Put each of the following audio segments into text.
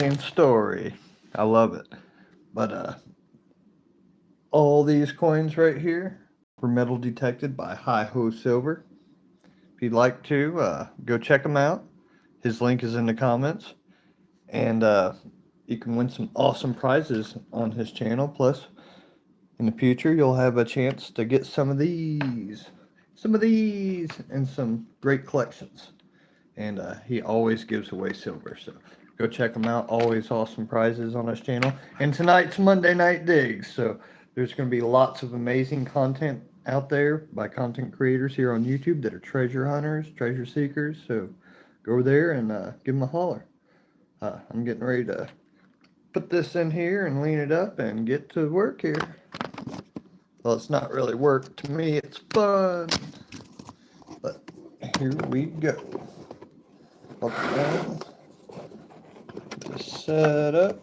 Same story. I love it. But all these coins right here were metal detected by HiHoSilver. If you'd like to, go check him out. His link is in the comments. And you can win some awesome prizes on his channel. Plus, in the future, you'll have a chance to get and some great collections. And he always gives away silver. So go check him out. Always awesome prizes on his channel. And tonight's Monday Night Digs. So there's going to be lots of amazing content out there by content creators here on YouTube that are treasure hunters, treasure seekers. So go over there and give them a holler. I'm getting ready to put this in here and lean it up and get to work here. Well, it's not really work to me, it's fun. But here we go. Up down. Just set up.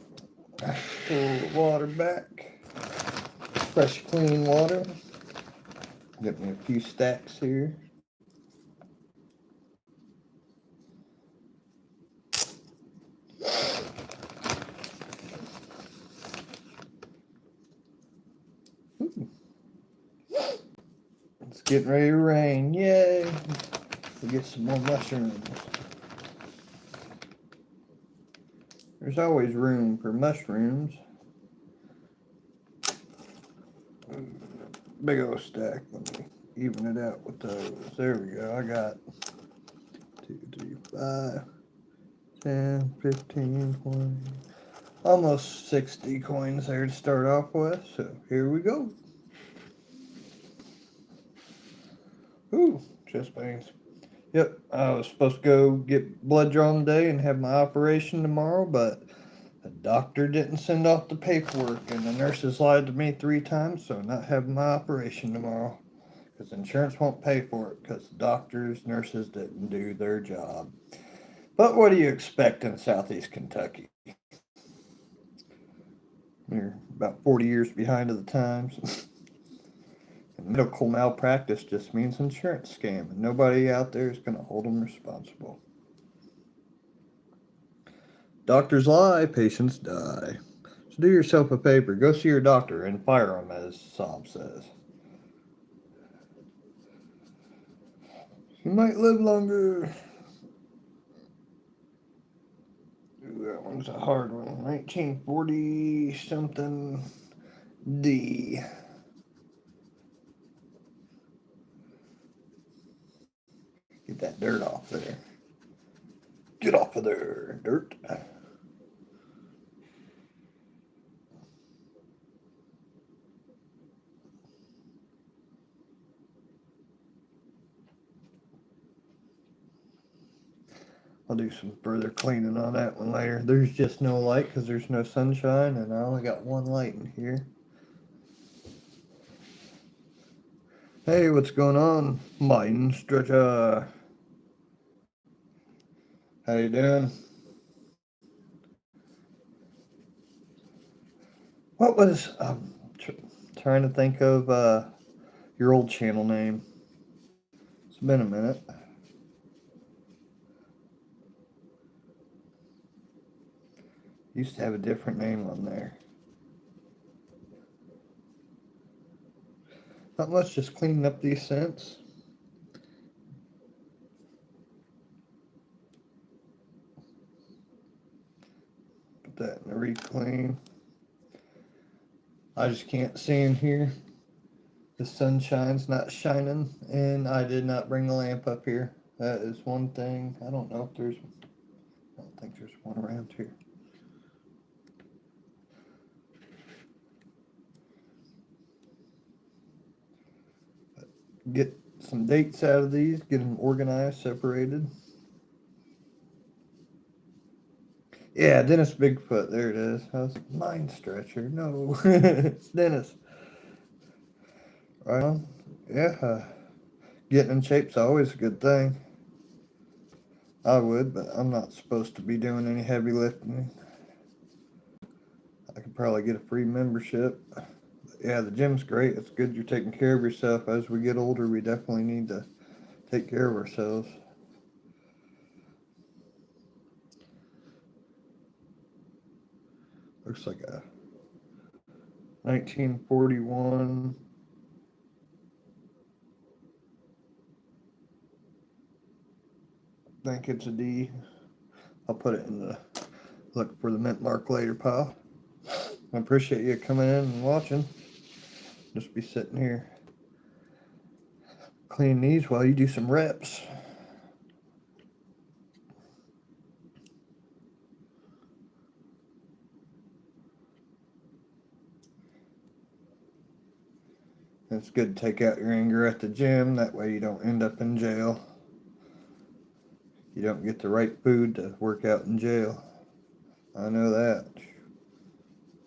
Pull the water back. Fresh, clean water. Get me a few stacks here. Ooh. It's getting ready to rain. Yay! We'll get some more mushrooms. There's always room for mushrooms. Big old stack. Let me even it out with those. There we go. I got 2, 3, 5, 10, 15, 20, almost 60 coins there to start off with. So here we go. Ooh, chest pains. Yep, I was supposed to go get blood drawn today and have my operation tomorrow, but the doctor didn't send off the paperwork, and the nurses lied to me 3 times, so I'm not having my operation tomorrow. Because insurance won't pay for it, because doctors, nurses didn't do their job. But what do you expect in Southeast Kentucky? You're about 40 years behind of the times. Medical malpractice just means insurance scam, and nobody out there is going to hold them responsible. Doctors lie, patients die. So do yourself a favor, go see your doctor and fire him, as Saab says. You might live longer. Ooh, that one's a hard one. 1940 something D. Get that dirt off there. Get off of there, dirt. I'll do some further cleaning on that one later. There's just no light because there's no sunshine, and I only got one light in here. Hey, what's going on, Mine Stretcher? How you doing? What was trying to think of your old channel name? It's been a minute. Used to have a different name on there. Not much, just cleaning up these scents. Put that in the reclaim. I just can't see in here. The sunshine's not shining, and I did not bring the lamp up here. That is one thing. I don't know if there's. I don't think there's one around here. But get some dates out of these. Get them organized, separated. Yeah, Dennis Bigfoot. There it is. How's Mind Stretcher? No, it's Dennis. Right on. Yeah, getting in shape's always a good thing. I would, but I'm not supposed to be doing any heavy lifting. I could probably get a free membership. But yeah, the gym's great. It's good you're taking care of yourself. As we get older, we definitely need to take care of ourselves. Looks like a 1941. I think it's a D. I'll put it in the look for the mint mark later pile. I appreciate you coming in and watching. Just be sitting here cleaning these while you do some reps. It's good to take out your anger at the gym. That way you don't end up in jail. You don't get the right food to work out in jail. I know that.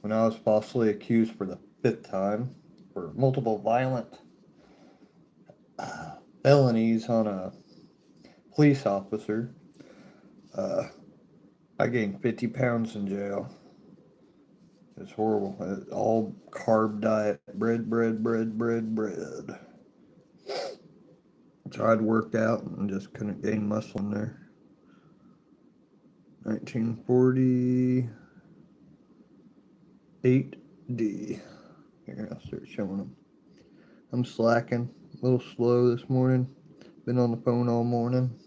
When I was falsely accused for the 5th time for multiple violent felonies on a police officer, I gained 50 pounds in jail. It's horrible. All carb diet. Bread. So I'd worked out and just couldn't gain muscle in there. 1948D. Here, I'll start showing them. I'm slacking. A little slow this morning. Been on the phone all morning.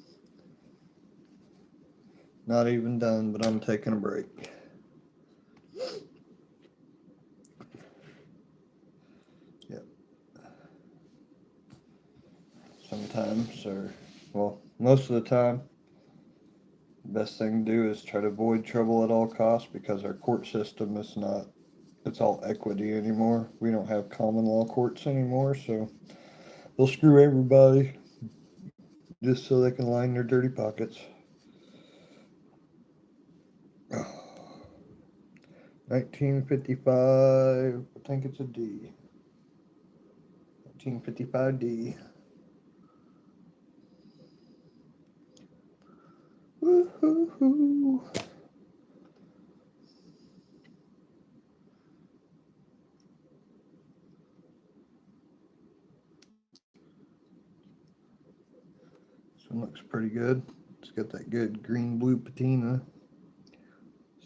Not even done, but I'm taking a break. Yep. Sometimes, or, well, most of the time, the best thing to do is try to avoid trouble at all costs, because our court system is not, it's all equity anymore. We don't have common law courts anymore, so they'll screw everybody just so they can line their dirty pockets. 1955, I think it's a D. 1955D. Woo-hoo-hoo. This one looks pretty good. It's got that good green-blue patina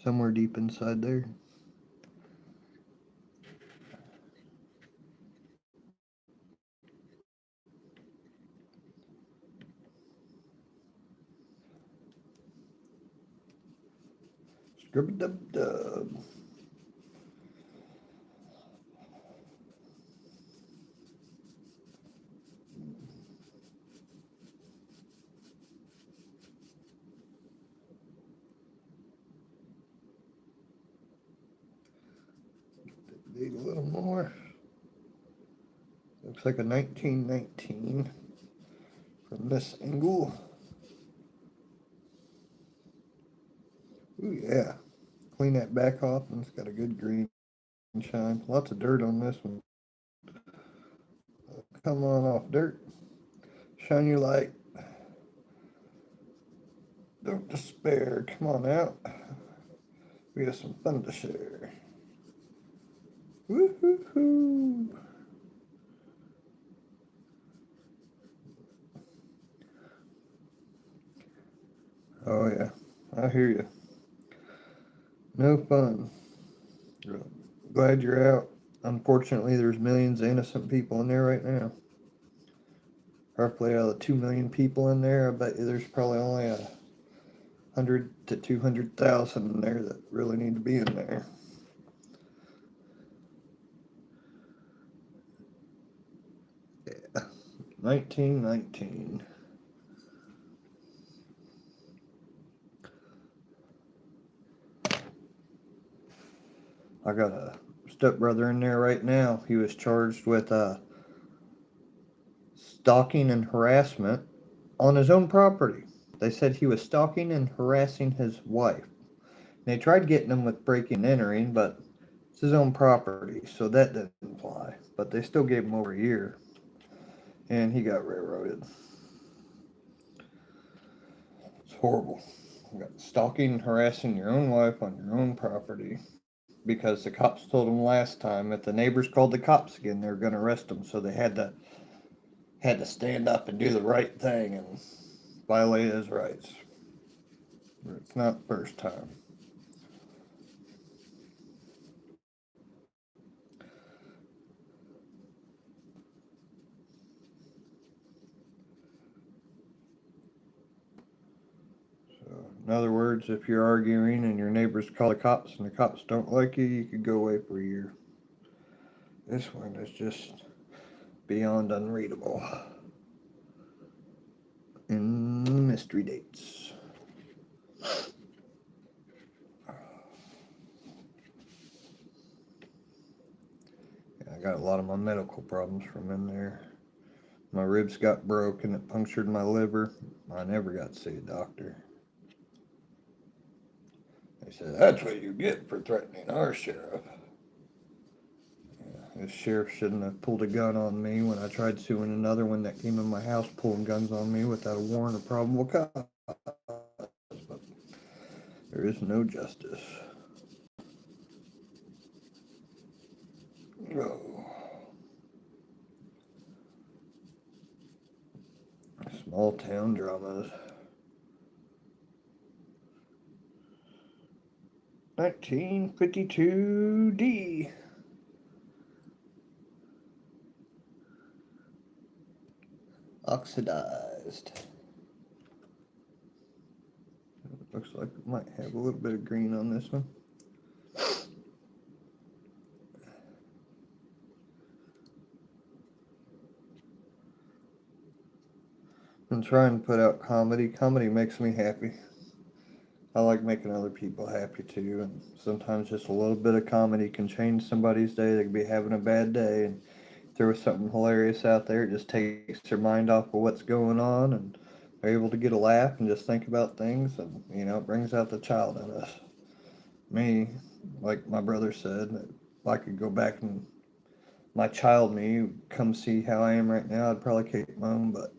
somewhere deep inside there. Scrub-a-dub-dub. Need a little more. Looks like a 1919 from this angle. Ooh, yeah. Clean that back off, and it's got a good green shine. Lots of dirt on this one. Come on off, dirt. Shine your light. Don't despair. Come on out. We got some fun to share. Woo-hoo-hoo. Oh, yeah. I hear you. No fun. Glad you're out. Unfortunately, there's millions of innocent people in there right now. Roughly out of the 2 million people in there, I bet you there's probably only 100 to 200,000 in there that really need to be in there. Yeah. 1919. I got a stepbrother in there right now. He was charged with stalking and harassment on his own property. They said he was stalking and harassing his wife. They tried getting him with breaking and entering, but it's his own property, so that didn't apply. But they still gave him over a year, and he got railroaded. It's horrible. You got stalking and harassing your own wife on your own property, because the cops told him last time if the neighbors called the cops again, they were going to arrest him. So they had to stand up and do the right thing and violate his rights. It's not the first time. In other words, if you're arguing and your neighbors call the cops and the cops don't like you, you could go away for a year. This one is just beyond unreadable. In mystery dates. Yeah, I got a lot of my medical problems from in there. My ribs got broke and it punctured my liver. I never got to see a doctor. They said, that's what you get for threatening our sheriff. Yeah, this sheriff shouldn't have pulled a gun on me when I tried suing another one that came in my house pulling guns on me without a warrant or probable cause. But there is no justice. Oh. Small town dramas. 1952D. Oxidized. Looks like it might have a little bit of green on this one. I'm trying to put out comedy. Comedy makes me happy. I like making other people happy too, and sometimes just a little bit of comedy can change somebody's day. They could be having a bad day, and throw something hilarious out there. It just takes their mind off of what's going on, and they're able to get a laugh and just think about things, and it brings out the child in us. Me, like my brother said, if I could go back and my child me come see how I am right now, I'd probably kick my own butt.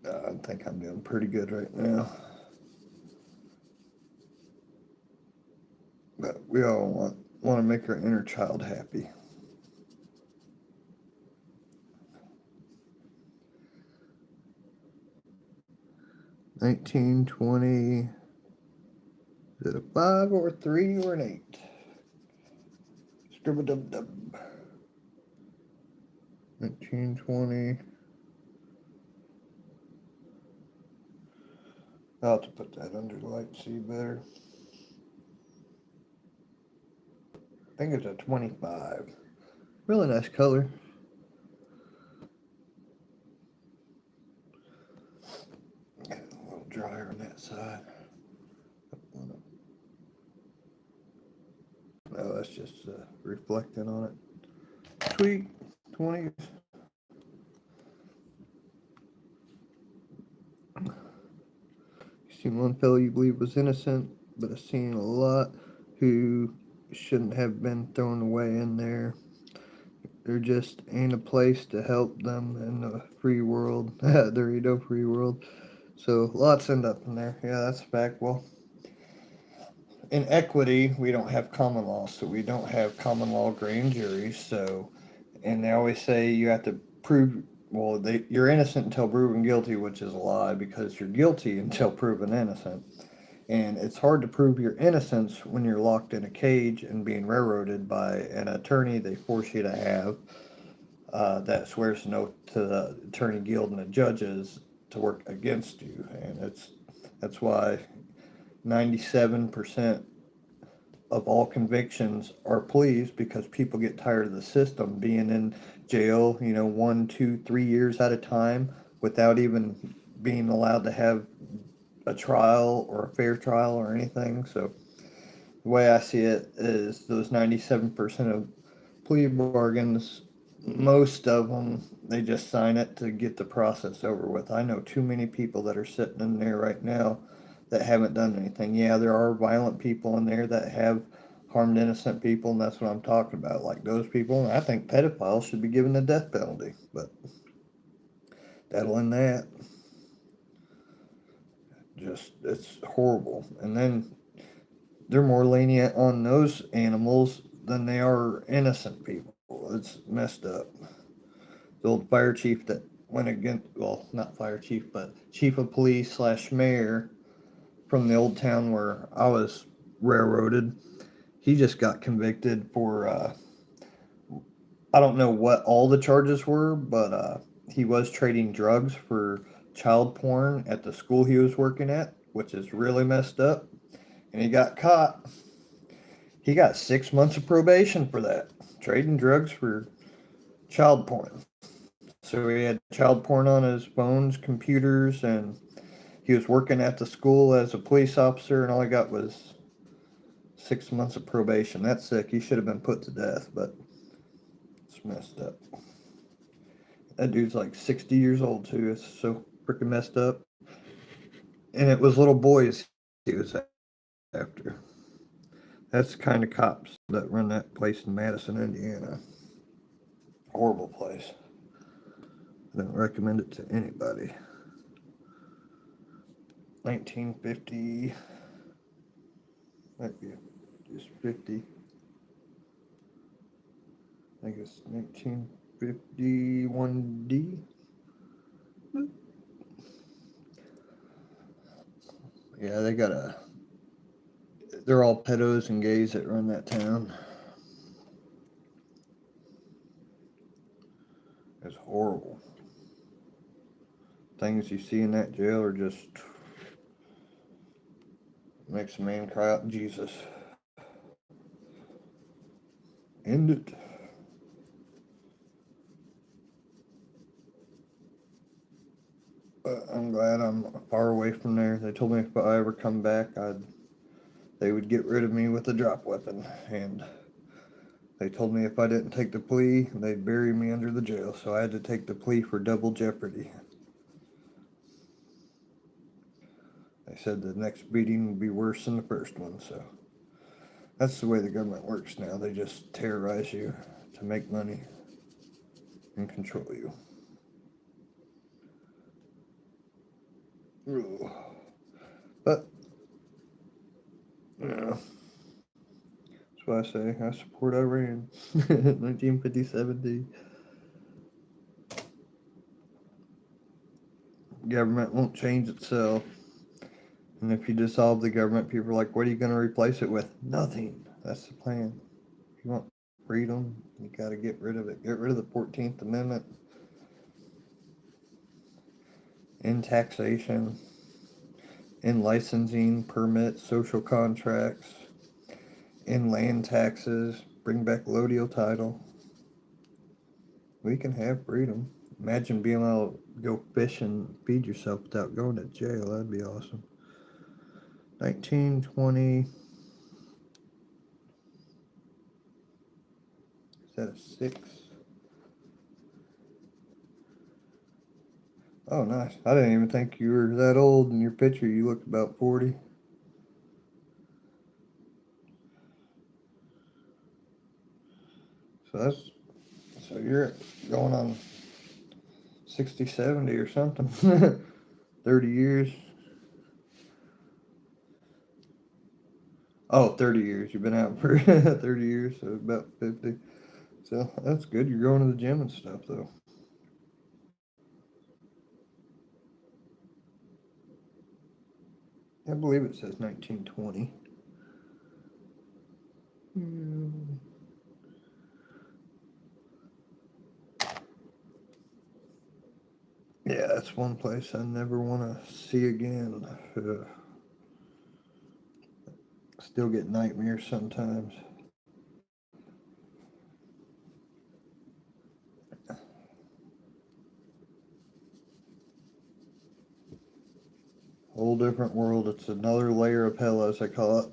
I think I'm doing pretty good right now. But we all want to make our inner child happy. $19, $20. Is it a 5 or a 3 or an 8? Scribble-dub-dub. 19, 20. I'll have to put that under the light to see better. I think it's a 25. Really nice color. Get a little drier on that side. No, that's just reflecting on it. Sweet 20s. You seen one fellow you believe was innocent, but I've seen a lot who shouldn't have been thrown away in there. There just ain't a place to help them in the free world. There ain't no free world. So lots end up in there. Yeah, that's a fact. Well, in equity, we don't have common law, so we don't have common law grand juries. So, and they always say you have to prove. Well, you're innocent until proven guilty, which is a lie because you're guilty until proven innocent. And it's hard to prove your innocence when you're locked in a cage and being railroaded by an attorney they force you to have that swears an oath to the attorney guild and the judges to work against you. And that's why 97% of all convictions are pleas because people get tired of the system being in jail, 1, 2, 3 years at a time without even being allowed to have a trial or a fair trial or anything. So the way I see it is those 97% of plea bargains, most of them, they just sign it to get the process over with. I know too many people that are sitting in there right now that haven't done anything. Yeah, there are violent people in there that have harmed innocent people, and that's what I'm talking about. Like those people, and I think pedophiles should be given the death penalty, but that'll end that. Just, it's horrible. And then they're more lenient on those animals than they are innocent people. It's messed up. The old fire chief that went against, well, not fire chief, but chief of police slash mayor from the old town where I was railroaded, he just got convicted for, I don't know what all the charges were, but he was trading drugs for child porn at the school he was working at, which is really messed up. And he got caught. He got 6 months of probation for that, trading drugs for child porn. So he had child porn on his phones, computers, and he was working at the school as a police officer, and all he got was 6 months of probation. That's sick. He should have been put to death, but it's messed up. That dude's like 60 years old, too. It's so freaking messed up. And it was little boys he was after. That's the kind of cops that run that place in Madison, Indiana. Horrible place. I don't recommend it to anybody. 1950. Might be just 50. I guess 1951D. Yeah, they got a. They're all pedos and gays that run that town. It's horrible. Things you see in that jail are just makes a man cry out, Jesus. End it. But I'm glad I'm far away from there. They told me if I ever come back, they would get rid of me with a drop weapon. And they told me if I didn't take the plea, they'd bury me under the jail. So I had to take the plea for double jeopardy. They said the next beating would be worse than the first one. So that's the way the government works now. They just terrorize you to make money and control you. Ugh. But, you know, that's why I say I support Iran. 1957. Government won't change itself. And if you dissolve the government, people are like, what are you going to replace it with? Nothing. That's the plan. If you want freedom, you got to get rid of it. Get rid of the 14th Amendment. In taxation. In licensing, permits, social contracts. In land taxes. Bring back allodial title. We can have freedom. Imagine being able to go fish and feed yourself without going to jail. That'd be awesome. 1920. Is that a 6? Oh, nice. I didn't even think you were that old. In your picture, you look about 40. So you're going on 60, 70 or something. 30 years. Oh, 30 years. You've been out for 30 years, so about 50. So that's good. You're going to the gym and stuff, though. I believe it says 1920. Yeah, that's one place I never want to see again. Still get nightmares sometimes. Whole different world. It's another layer of hell, as I call it.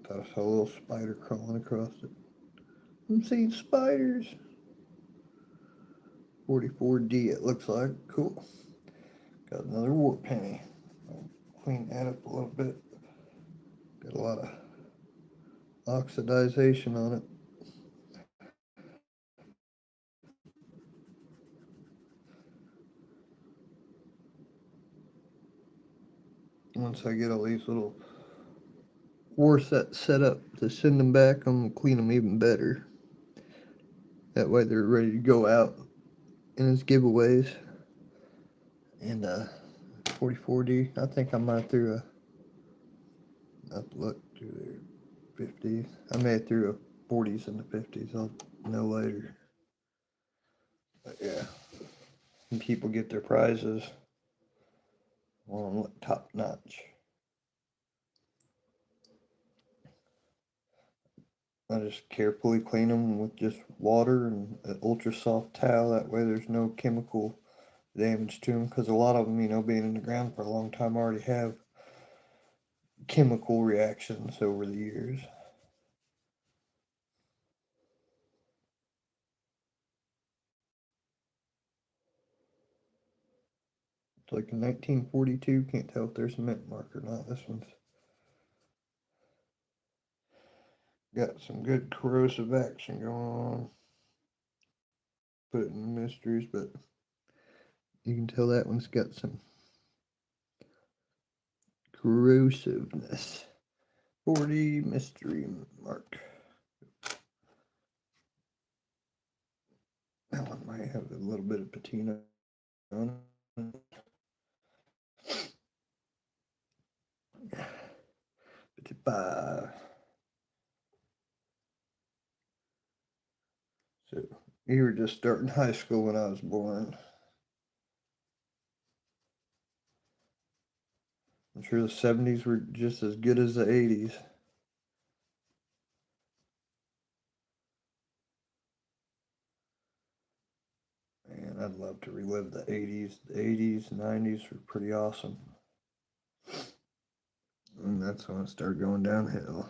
Thought I saw a little spider crawling across it. I'm seeing spiders. 44D, it looks like. Cool. Got another warp penny. I'll clean that up a little bit. Got a lot of oxidization on it. Once I get all these little war sets set up to send them back, I'm going to clean them even better. That way they're ready to go out in as giveaways. And 44D, I think I might threw a, I have to look, 50s. I made it through a 40s and the 50s. I'll know later. But yeah, and people get their prizes on top notch. I just carefully clean them with just water and an ultra soft towel. That way there's no chemical damage to them. Because a lot of them, being in the ground for a long time, already have chemical reactions over the years. It's like a 1942. Can't tell if there's a mint mark or not. This one's got some good corrosive action going on. Put it in the mysteries, but you can tell that one's got some corrosiveness. 40 mystery mark. That one might have a little bit of patina on it. 55. So you were just starting high school when I was born. I'm sure the 70s were just as good as the 80s. Man, I'd love to relive the 80s. The 80s, 90s were pretty awesome. And that's when it started going downhill.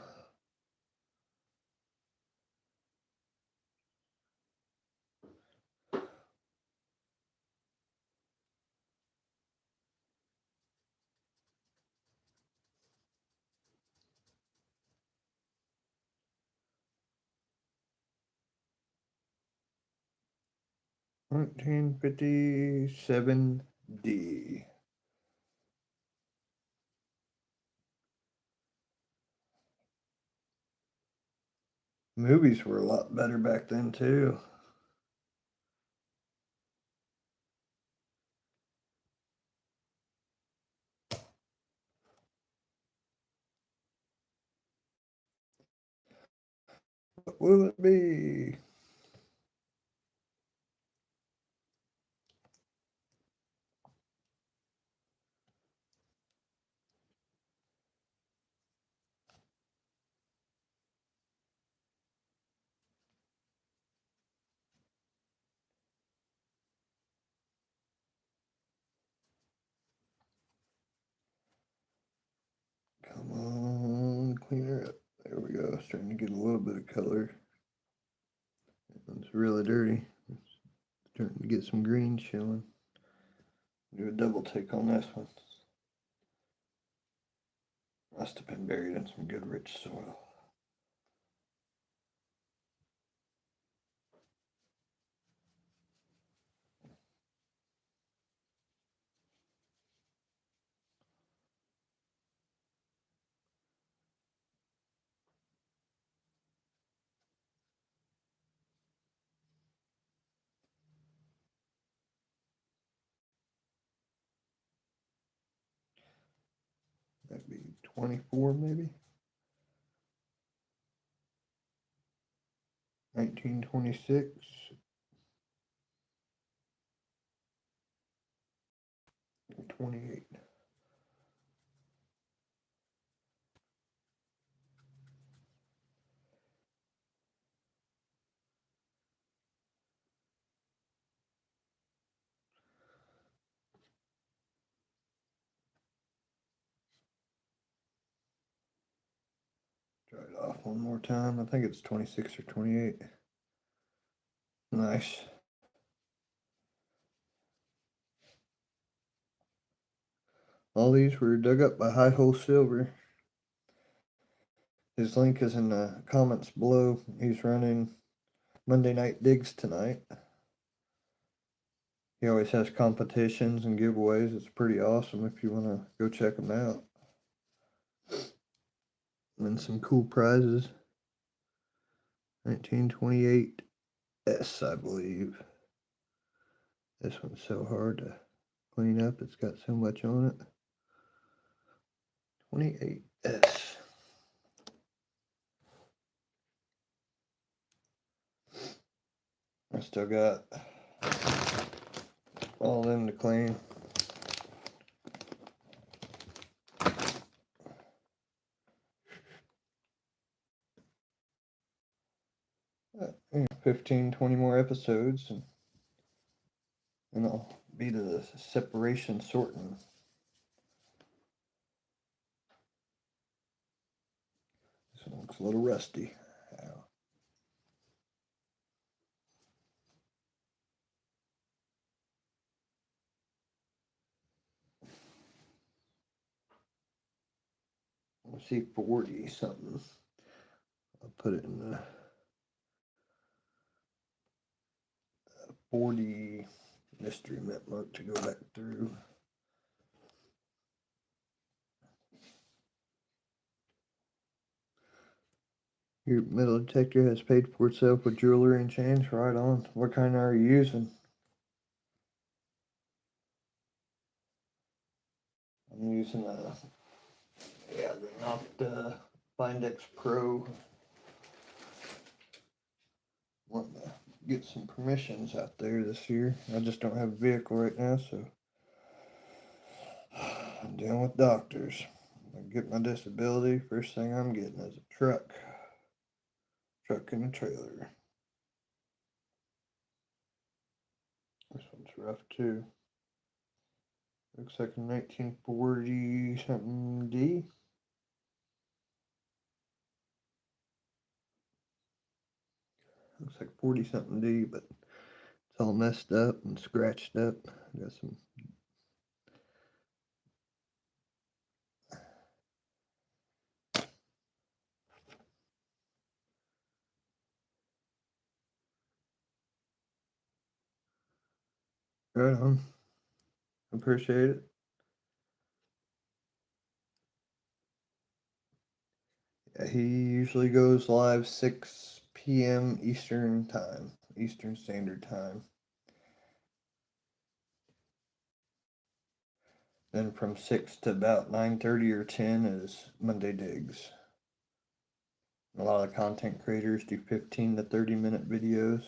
$1957D. Movies were a lot better back then too. What will it be? Come on, clean her up. There we go. Starting to get a little bit of color. It's really dirty. It's starting to get some green showing. Do a double take on this one. Must have been buried in some good rich soil. That'd be 24 maybe. 1926. 28. Try it off one more time. I think it's 26 or 28. Nice. All these were dug up by HiHoSilver. His link is in the comments below. He's running Monday Night Digs tonight. He always has competitions and giveaways. It's pretty awesome if you want to go check him out. And some cool prizes. 1928 S, I believe. This one's so hard to clean up. It's got so much on it. 28S. I still got all them to clean. You know, 15, 20 more episodes, and I'll be to the separation sorting. This one looks a little rusty. Let's see, 40 something. I'll put it in the 40 mystery mint mark to go back through. Your metal detector has paid for itself with jewelry and chains. Right on. What kind are you using? I'm using they're not the Bindex Pro. Want to get some permissions out there this year. I just don't have a vehicle right now, so I'm dealing with doctors. I get my disability. First thing I'm getting is a truck and a trailer. This one's rough too. Looks like a 1940 something D. Looks like 40 something D, but it's all messed up and scratched up. Got some right on. Appreciate it. Yeah, he usually goes live 6 p.m. Eastern time, Eastern Standard Time. Then from 6 to about 9:30 or 10 is Monday Digs. A lot of content creators do 15 to 30-minute videos.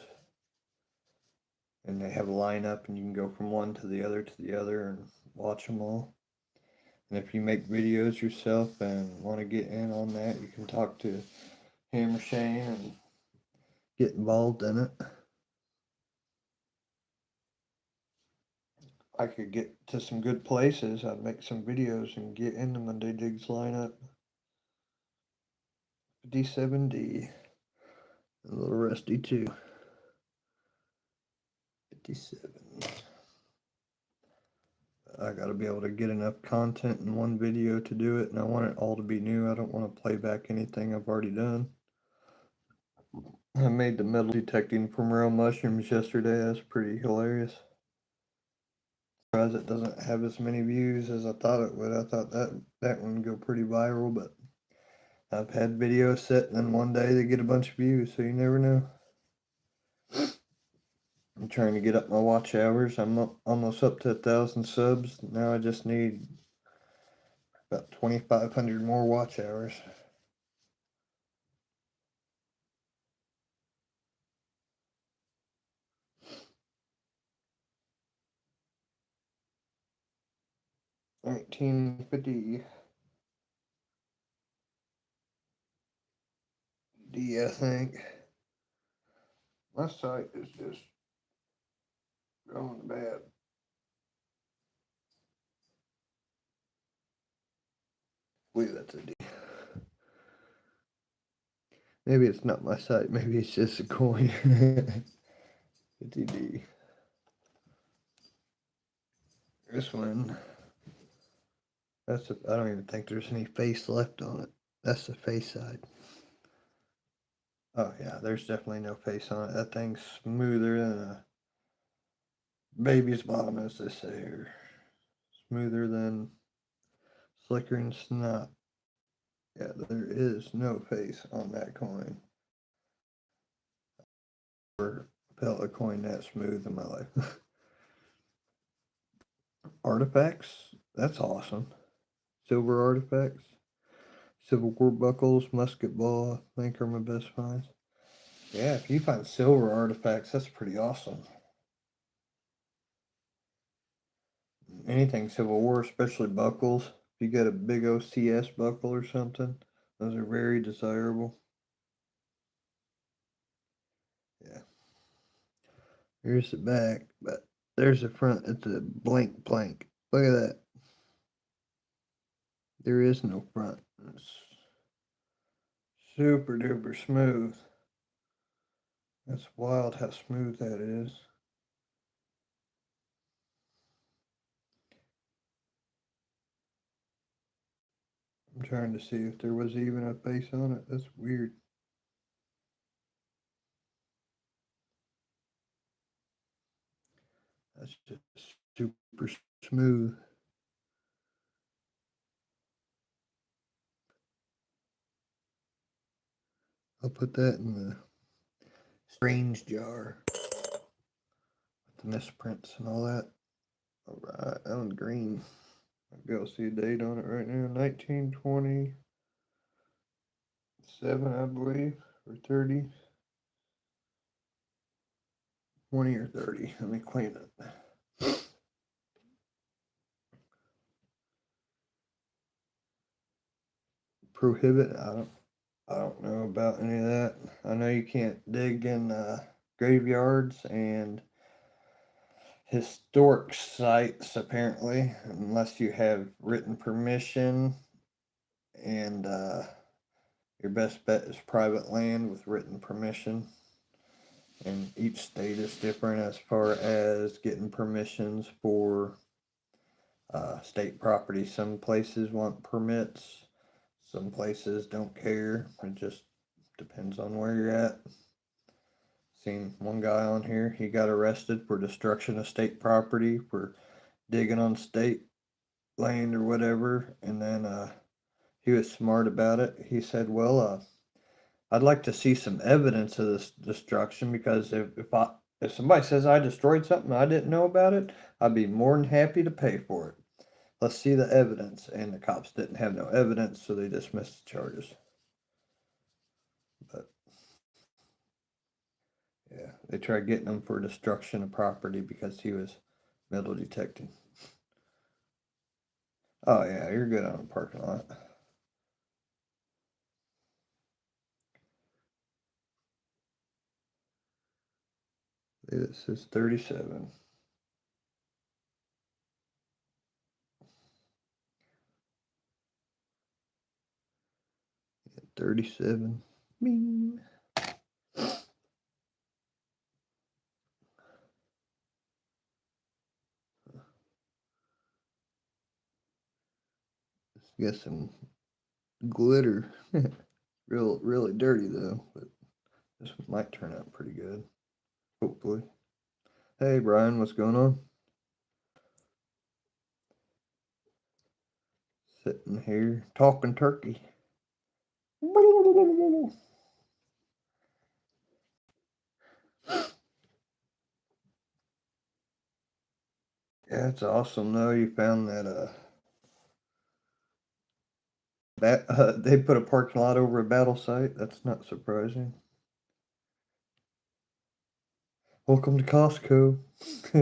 And they have a lineup, and you can go from one to the other and watch them all. And if you make videos yourself and want to get in on that, you can talk to him or Shane and get involved in it. I could get to some good places. I'd make some videos and get in the Monday Digs lineup. 57D. A little rusty too. 57. I gotta be able to get enough content in one video to do it, and I want it all to be new. I don't want to play back anything I've already done. I made the metal detecting from real mushrooms yesterday. That's pretty hilarious. Surprised it doesn't have as many views as I thought it would. I thought that one would go pretty viral, but I've had videos set and then one day they get a bunch of views, so you never know. I'm trying to get up my watch hours. I'm almost up to 1,000 subs. Now I just need about 2,500 more watch hours. $19.50 D, I think. My site is just going bad. I believe that's a D. Maybe it's not my site. Maybe it's just a coin. It's a D. This one. I don't even think there's any face left on it. That's the face side. Oh yeah, there's definitely no face on it. That thing's smoother than a baby's bottom, as they say here. Smoother than slicker and snot. Yeah, there is no face on that coin. I've felt a coin that smooth in my life. Artifacts? That's awesome. Silver artifacts. Civil War buckles, musket ball, I think are my best finds. Yeah, if you find silver artifacts, that's pretty awesome. Anything Civil War, especially buckles. If you get a big OCS buckle or something, those are very desirable. Yeah. Here's the back, but there's the front. It's a blank blank. Look at that. There is no front. It's super duper smooth. That's wild how smooth that is. I'm trying to see if there was even a face on it. That's weird. That's just super smooth. I'll put that in the strange jar. The misprints and all that. All right, that one's green. I'll be able to see a date on it right now. 1927, I believe, or 30. 20 or 30. Let me clean it. Prohibit. I don't know about any of that. I know you can't dig in graveyards and historic sites apparently unless you have written permission, and your best bet is private land with written permission. And each state is different as far as getting permissions for state property. Some places want permits, some places don't care. It just depends on where you're at. Seen one guy on here, he got arrested for destruction of state property for digging on state land or whatever, and then he was smart about it. He said, "Well, I'd like to see some evidence of this destruction, because if somebody says I destroyed something I didn't know about it, I'd be more than happy to pay for it. Let's see the evidence." And the cops didn't have no evidence, so they dismissed the charges. But yeah, they tried getting him for destruction of property because he was metal detecting. Oh yeah, you're good on the parking lot. This is 37. 37. Bing. Got some glitter. Really dirty though, but this one might turn out pretty good. Hopefully. Hey Brian, what's going on? Sitting here talking turkey. Yeah, it's awesome though. You found that they put a parking lot over a battle site. That's not surprising. Welcome to Costco. I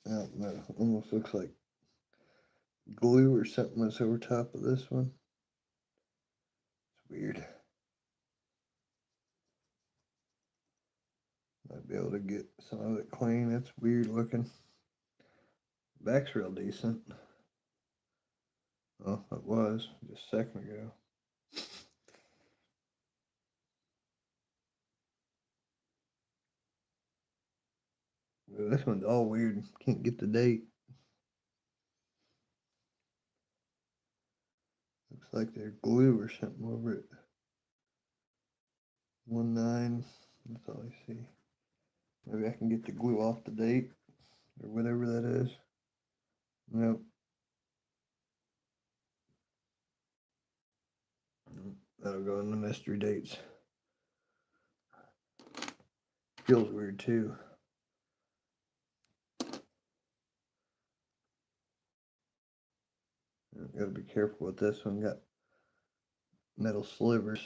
don't know. Almost looks like glue or something was over top of this one. It's weird. Might be able to get some of it clean. That's weird looking. Back's real decent. Oh, it was just a second ago. This one's all weird. Can't get the date. Looks like there's glue or something over it. 1/9. That's all I see. Maybe I can get the glue off the date or whatever that is. Nope. That'll go in the mystery dates. Feels weird too. Gotta be careful with this one. Got metal slivers.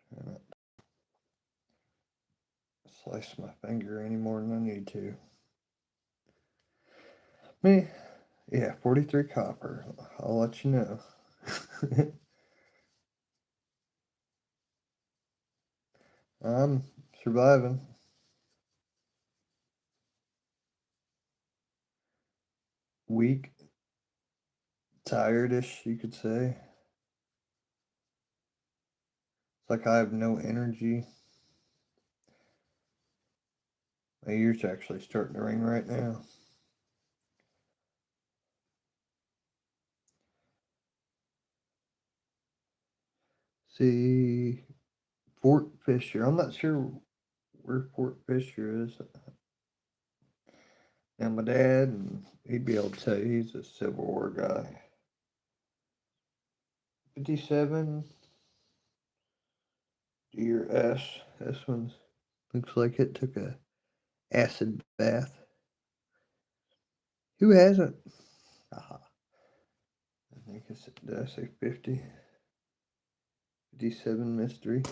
Try not to slice my finger any more than I need to. Me, yeah, 43 copper. I'll let you know. I'm surviving. Weak, tired-ish, you could say. It's like I have no energy. My ears are actually starting to ring right now. See, Fort Fisher. I'm not sure where Fort Fisher is. Now, my dad, and he'd be able to tell you, he's a Civil War guy. 57, year S. This one looks like it took a acid bath. Who hasn't? Aha. I think it's, did I say 50? 57 mystery.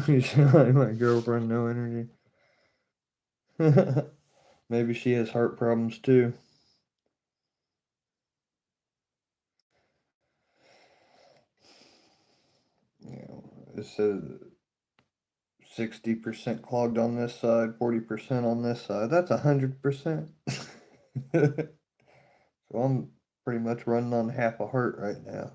My girlfriend, no energy. Maybe she has heart problems too. It says 60% clogged on this side, 40% on this side. That's 100%. So I'm pretty much running on half a heart right now.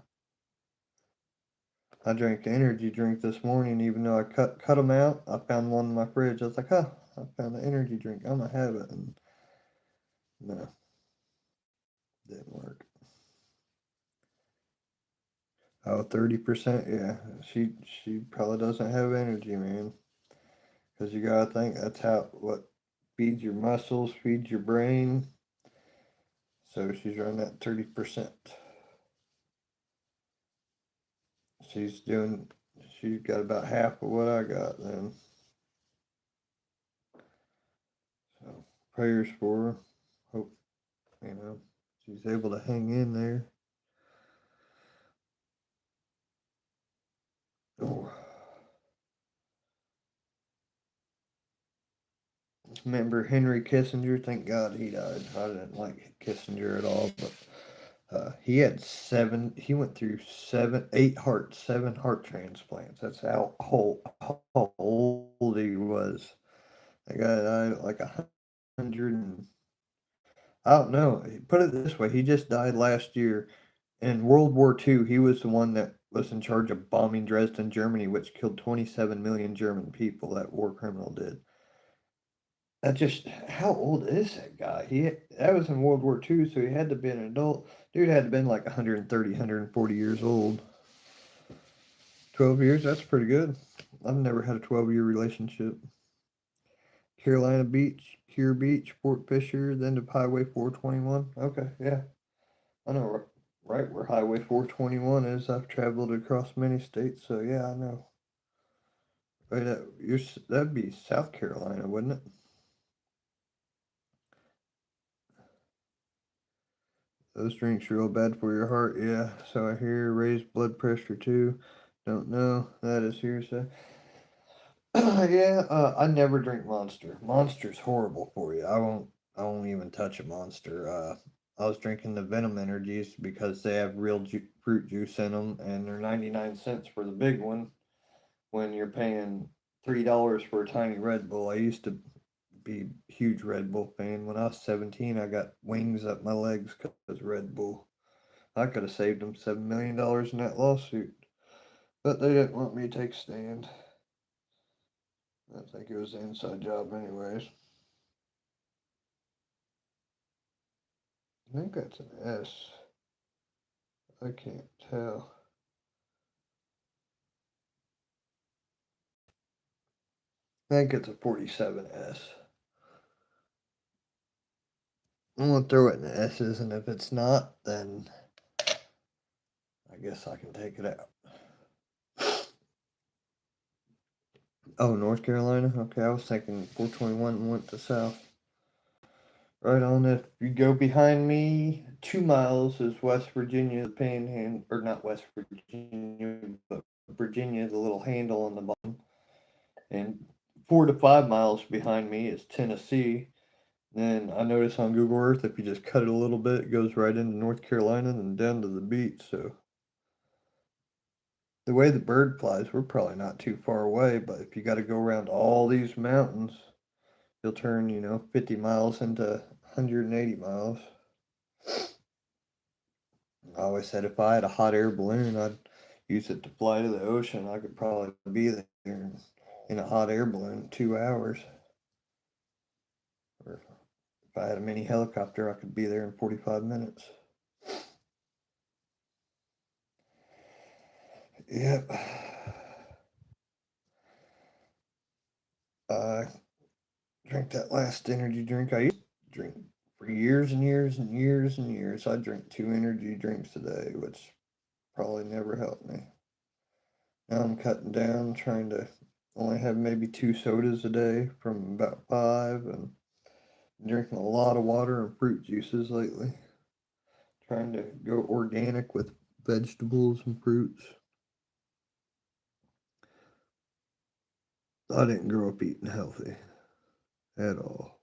I drank an energy drink this morning, even though I cut them out. I found one in my fridge. I was like, huh, I found an energy drink. I'm gonna have it. And no, didn't work. Oh, 30%. Yeah, she probably doesn't have energy, man. Because you gotta think that's what feeds your muscles, feeds your brain. So she's running at 30%. She's got about half of what I got then. So prayers for her. Hope, she's able to hang in there. Oh. Remember Henry Kissinger? Thank God he died. I didn't like Kissinger at all, but he had he went through seven heart transplants. That's how old he was. That guy died at like 100 and, I don't know. Put it this way, he just died last year. In World War II, he was the one that was in charge of bombing Dresden, Germany, which killed 27 million German people. That war criminal did. How old is that guy? That was in World War II, so he had to be an adult. Dude had to been like 130, 140 years old. 12 years, that's pretty good. I've never had a 12-year relationship. Carolina Beach, Cure Beach, Fort Fisher, then to Highway 421. Okay, yeah. I know right where Highway 421 is. I've traveled across many states, so yeah, I know. Right, that'd be South Carolina, wouldn't it? Those drinks are real bad for your heart, yeah. So I hear raised blood pressure too. Don't know. That is hearsay. Yeah, I never drink Monster. Monster's horrible for you. I won't even touch a Monster. I was drinking the Venom energies because they have real fruit juice in them, and they're 99 cents for the big one when you're paying $3 for a tiny Red Bull. I used to be a huge Red Bull fan. When I was 17, I got wings up my legs because Red Bull. I could have saved them $7 million in that lawsuit, but they didn't want me to take a stand. I think it was an inside job, anyways. I think that's an S. I can't tell. I think it's a 47S. I'm gonna throw it in the S's, and if it's not, then I guess I can take it out. Oh, North Carolina? Okay, I was thinking 421 went to south. Right on it. You go behind me 2 miles is West Virginia, the panhandle, or not West Virginia, but Virginia, the little handle on the bottom. And 4 to 5 miles behind me is Tennessee. Then I notice on Google Earth, if you just cut it a little bit, it goes right into North Carolina and down to the beach. So the way the bird flies, we're probably not too far away. But if you got to go around all these mountains, you'll turn 50 miles into 180 miles. I always said if I had a hot air balloon, I'd use it to fly to the ocean. I could probably be there in a hot air balloon in 2 hours. Or if I had a mini helicopter, I could be there in 45 minutes. Yep. I drank that last energy drink. I used to drink for years and years and years and years. I drink 2 energy drinks a day, which probably never helped me. Now I'm cutting down, trying to only have maybe 2 sodas a day from about 5, and drinking a lot of water and fruit juices lately. Trying to go organic with vegetables and fruits. I didn't grow up eating healthy at all.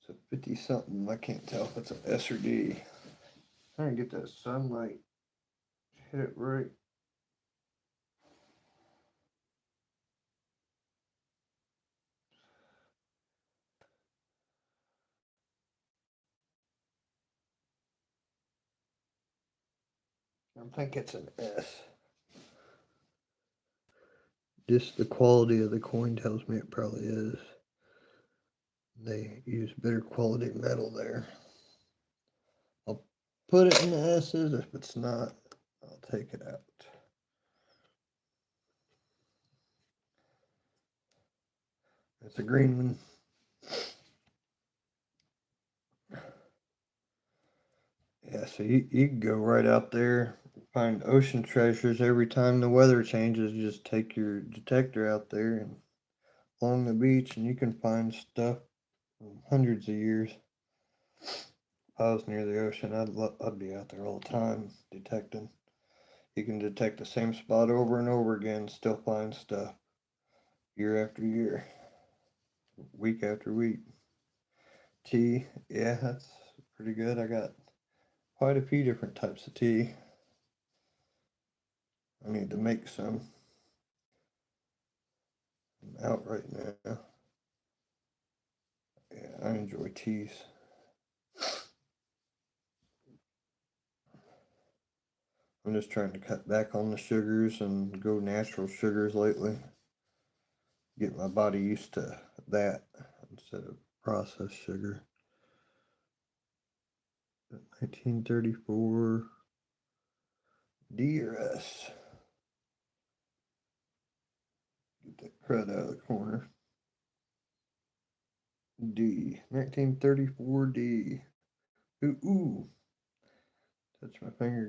So 50 something, I can't tell if it's an S or D. Trying to get that sunlight, hit it right. I think it's an S. Just the quality of the coin tells me it probably is. They use better quality metal there. I'll put it in the S's. If it's not, I'll take it out. It's a green one. Yeah, so you can go right out there, find ocean treasures every time the weather changes. You just take your detector out there and along the beach, and you can find stuff from hundreds of years. If I was near the ocean, I'd be out there all the time detecting. You can detect the same spot over and over again, still find stuff year after year, week after week. Tea, yeah, that's pretty good. I got quite a few different types of tea. I need to make some. I'm out right now. Yeah, I enjoy teas. I'm just trying to cut back on the sugars and go natural sugars lately. Get my body used to that instead of processed sugar. 1934 D or S. Get that crud out of the corner. D. 1934 D. Ooh. Touch my finger,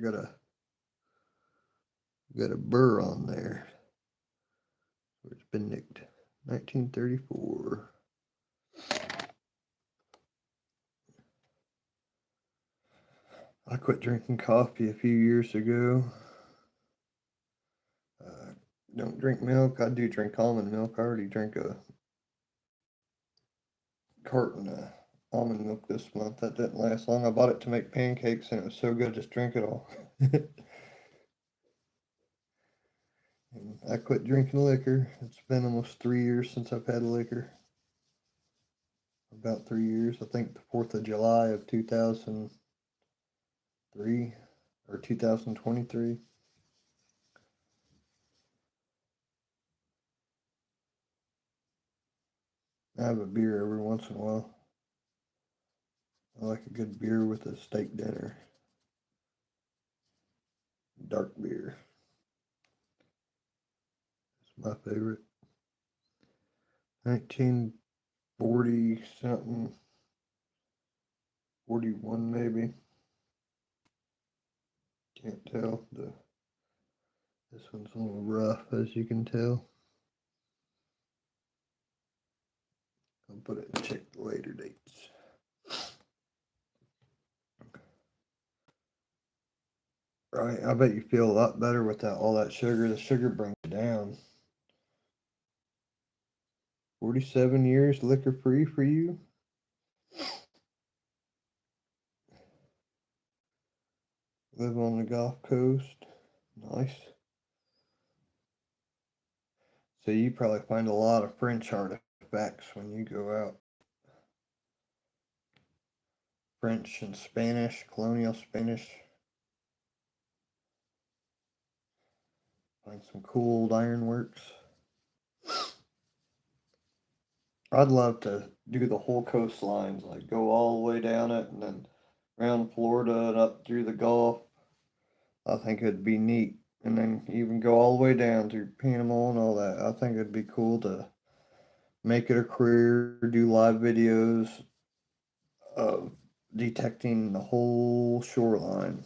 got a burr on there. It's been nicked. 1934. I quit drinking coffee a few years ago. Don't drink milk. I do drink almond milk. I already drank a carton of almond milk this month. That didn't last long. I bought it to make pancakes, and it was so good, just drink it all. And I quit drinking liquor. It's been almost 3 years since I've had liquor. About 3 years. I think the 4th of July of 2003 or 2023. I have a beer every once in a while. I like a good beer with a steak dinner. Dark beer. It's my favorite. 1940 something. 41 maybe. Can't tell. This one's a little rough, as you can tell. I'll put it and check the later dates. Right, I bet you feel a lot better without all that sugar. The sugar brings it down. 47 years liquor free for you? Live on the Gulf Coast. Nice. So you probably find a lot of French artifacts when you go out. French and Spanish, colonial Spanish. Find some cool old ironworks. I'd love to do the whole coastlines, like go all the way down it and then around Florida and up through the Gulf. I think it'd be neat. And then even go all the way down through Panama and all that. I think it'd be cool to make it a career, do live videos of detecting the whole shoreline.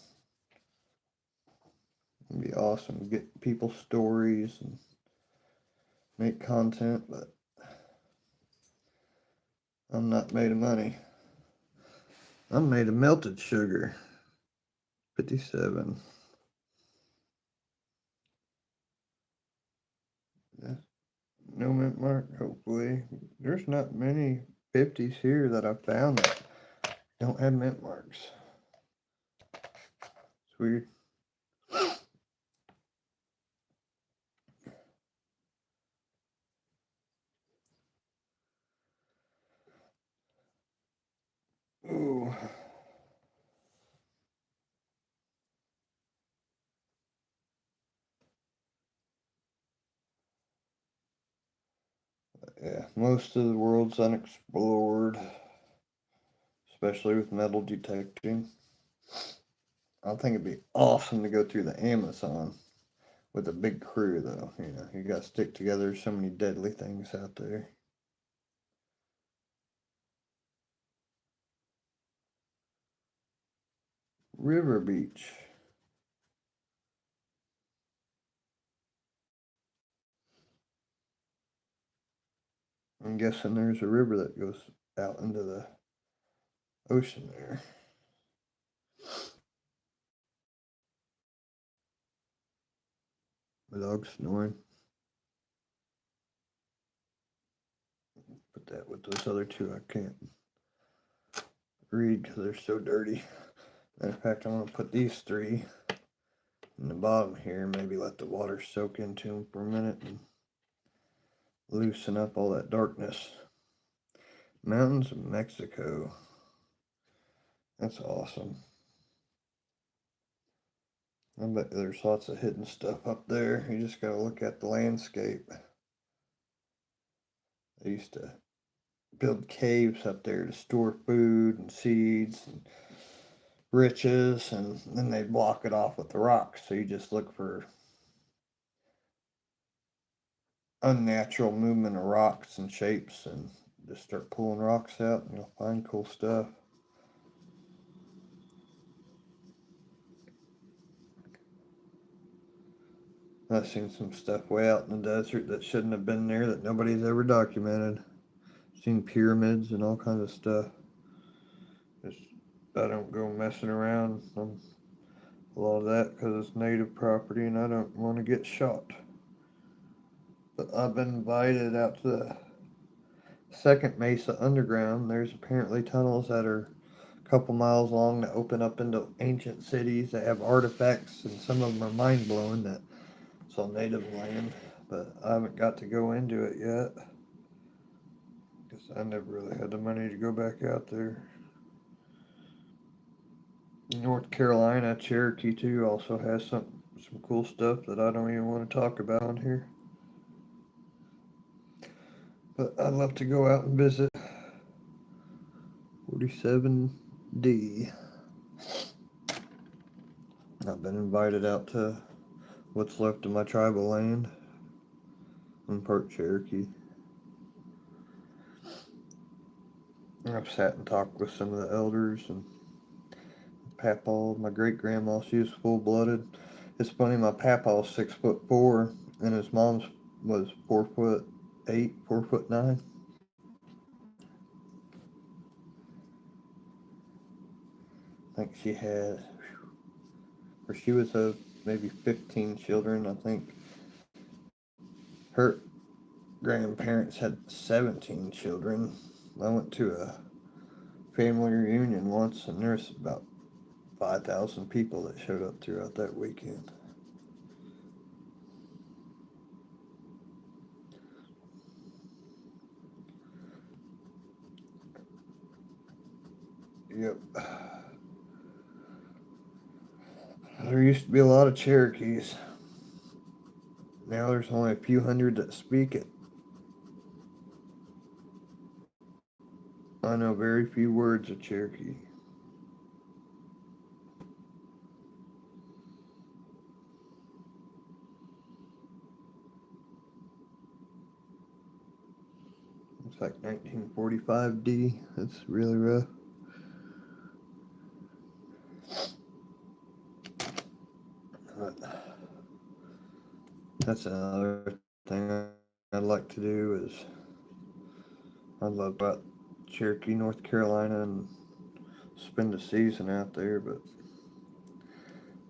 It'd be awesome. Get people's stories and make content, but I'm not made of money. I'm made of melted sugar. 57. Yeah. No mint mark, hopefully. There's not many 50s here that I've found that don't have mint marks. It's weird. Ooh. Yeah, most of the world's unexplored, especially with metal detecting. I think it'd be awesome to go through the Amazon with a big crew, though. You know, you got to stick together. So many deadly things out there. River Beach. I'm guessing there's a river that goes out into the ocean there. The dog's snoring. Put that with those other two. I can't read because they're so dirty. Matter of fact, I'm going to put these three in the bottom here. Maybe let the water soak into them for a minute and loosen up all that darkness. Mountains of Mexico. That's awesome. I bet there's lots of hidden stuff up there. You just gotta look at the landscape. They used to build caves up there to store food and seeds and riches, and then they'd block it off with the rocks. So you just look for unnatural movement of rocks and shapes and just start pulling rocks out and you'll find cool stuff. I've seen some stuff way out in the desert that shouldn't have been there that nobody's ever documented. Seen pyramids and all kinds of stuff. Just I don't go messing around on a lot of that because it's native property and I don't want to get shot. But I've been invited out to the second Mesa Underground. There's apparently tunnels that are a couple miles long that open up into ancient cities that have artifacts, and some of them are mind blowing that it's all native land. But I haven't got to go into it yet because I never really had the money to go back out there. North Carolina, Cherokee too, also has some cool stuff that I don't even want to talk about on here. But I'd love to go out and visit 47D. I've been invited out to what's left of my tribal land. I'm part Cherokee. I've sat and talked with some of the elders and Papaw, my great grandma, she was full blooded. It's funny, my papaw's 6'4", and his mom's was 4'8", 4'9". I think she had, or she was maybe 15 children. I think her grandparents had 17 children. I went to a family reunion once, and there's about 5,000 people that showed up throughout that weekend. Yep. There used to be a lot of Cherokees. Now there's only a few hundred that speak it. I know very few words of Cherokee. It's like 1945 D. That's really rough. But that's another thing I'd like to do is I'd love about Cherokee, North Carolina, and spend a season out there, but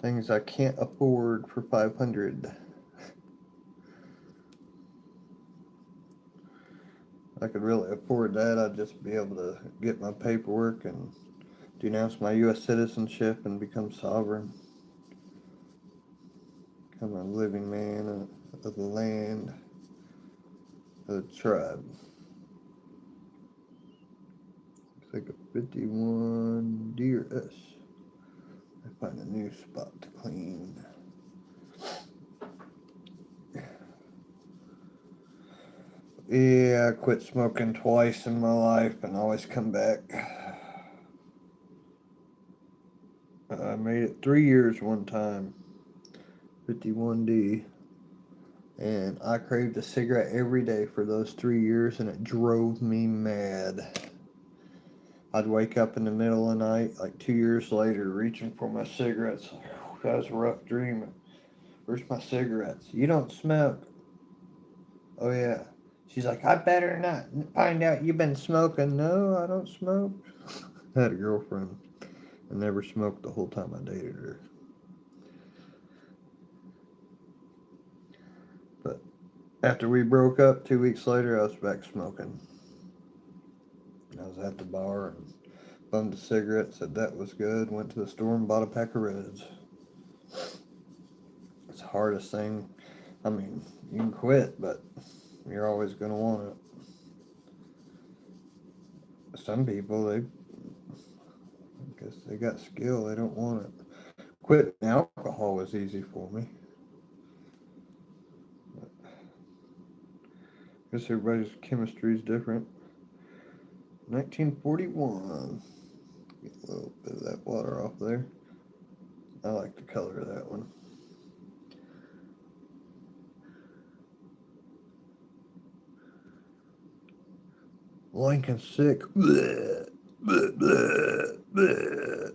things I can't afford for 500. I could really afford that. I'd just be able to get my paperwork and denounce my U.S. citizenship and become sovereign. Become a living man of the land, of the tribe. Looks like a 51 DRS. I find a new spot to clean. Yeah, I quit smoking twice in my life and always come back. I made it 3 years one time, 51D, and I craved a cigarette every day for those 3 years, and it drove me mad. I'd wake up in the middle of the night, like 2 years later, reaching for my cigarettes. That was a rough dream. Where's my cigarettes? You don't smoke. Oh, yeah. She's like, I better not find out you've been smoking. No, I don't smoke. I had a girlfriend. I never smoked the whole time I dated her. But after we broke up, 2 weeks later, I was back smoking. I was at the bar and bummed a cigarette, said that was good, went to the store and bought a pack of Reds. It's the hardest thing. I mean, you can quit, but you're always going to want it. Some people, I guess they got skill, they don't want it. Quitting alcohol was easy for me. But I guess everybody's chemistry is different. 1941. Get a little bit of that water off there. I like the color of that one. Lincoln sick. Bleh, bleh, bleh, bleh.